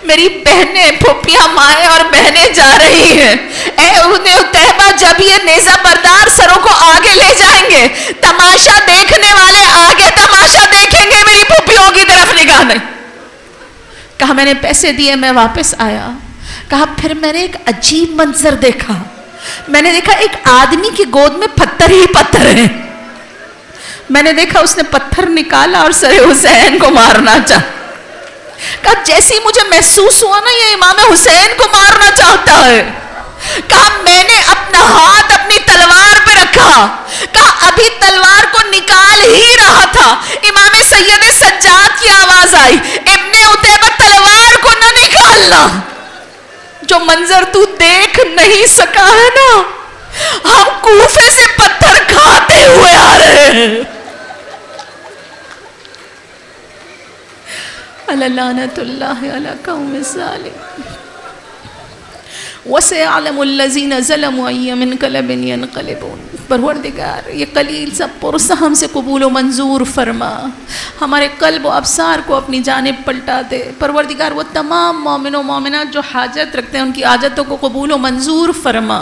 میری بہنیں پھپھیاں مائیں اور بہنیں جا رہی ہیں. اے ابن عتیبہ جب یہ نیزہ بردار سروں کو آگے لے جائیں گے تماشا دیکھنے والے آگے تماشا دیکھیں گے، میری پھپھیوں کی طرف نگاہ نہیں. کہا میں نے پیسے دیے میں واپس آیا. کہا پھر میں نے ایک عجیب منظر دیکھا. میں نے دیکھا ایک آدمی کی گود میں پتھر ہی پتھر ہیں. میں نے دیکھا اس نے پتھر نکالا اور سر حسین کو مارنا چاہا. کہا جیسی مجھے محسوس ہوا نا یہ امام حسین کو مارنا چاہتا ہے. کہا میں نے اپنا ہاتھ اپنی تلوار پہ رکھا. کہا ابھی تلوار کو نکال ہی رہا تھا امام سید سجاد کی آواز آئی ابن عتیبہ تلوار کو نہ نکالنا. جو منظر تو دیکھ نہیں سکا ہے نا ہم کوفے سے پتھر کھاتے ہوئے آ رہے ہیں. لعنت اللہ علی قوم الظالمین وسيعلم الذين ظلموا أي منقلب ينقلبون. پروردگار یہ قلیل سا پرسہ ہم سے قبول و منظور فرما، ہمارے قلب و ابصار کو اپنی جانب پلٹا دے۔ پروردگار وہ تمام مومن و مومنات جو حاجت رکھتے ہیں ان کی حاجتوں کو قبول و منظور فرما۔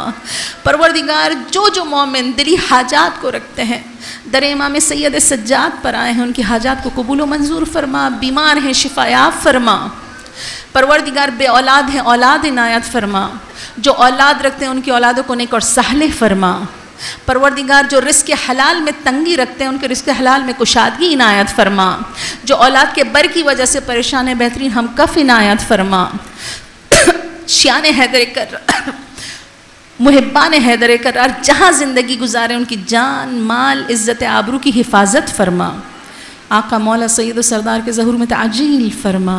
پروردگار جو مومن دلی حاجات کو رکھتے ہیں در امام سید سجاد پر آئے ہیں ان کی حاجات کو قبول و منظور فرما، بیمار ہیں شفا یاب فرما۔ پروردگار بے اولاد ہیں اولاد عنایت فرما، جو اولاد رکھتے ہیں ان کی اولادوں کو نیک اور صالح فرما۔ پروردگار جو رزق حلال میں تنگی رکھتے ہیں ان کے رزق حلال میں کشادگی عنایت فرما، جو اولاد کے بر کی وجہ سے پریشان بہترین ہم کف عنایت فرما۔ شیان حیدر کرار، محبان حیدر کرار جہاں زندگی گزارے ان کی جان مال عزت آبرو کی حفاظت فرما۔ آقا مولا سید و سردار کے ظہور میں تعجیل فرما،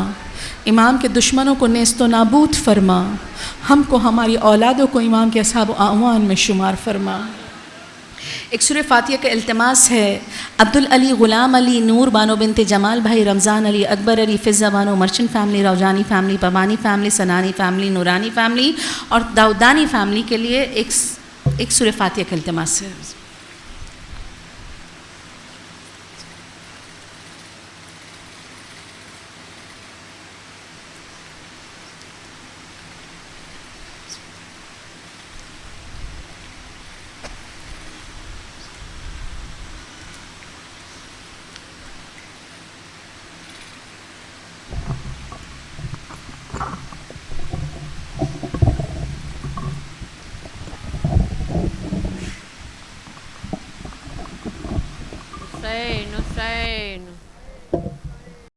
امام کے دشمنوں کو نیست و نابود فرما، ہم کو ہماری اولادوں کو امام کے اصحاب و اعوان میں شمار فرما۔ ایک سورہ فاتحہ کا التماس ہے، عبدالعلی غلام علی نور بانو بنت جمال بھائی Ramzan Ali Akbar Ali Fizza Bano Merchant family Rojani family Pabani family Sanani family Noorani family اور داؤدانی فیملی کے لیے ایک سورہ فاتحہ کا التماس ہے۔ حسین حسین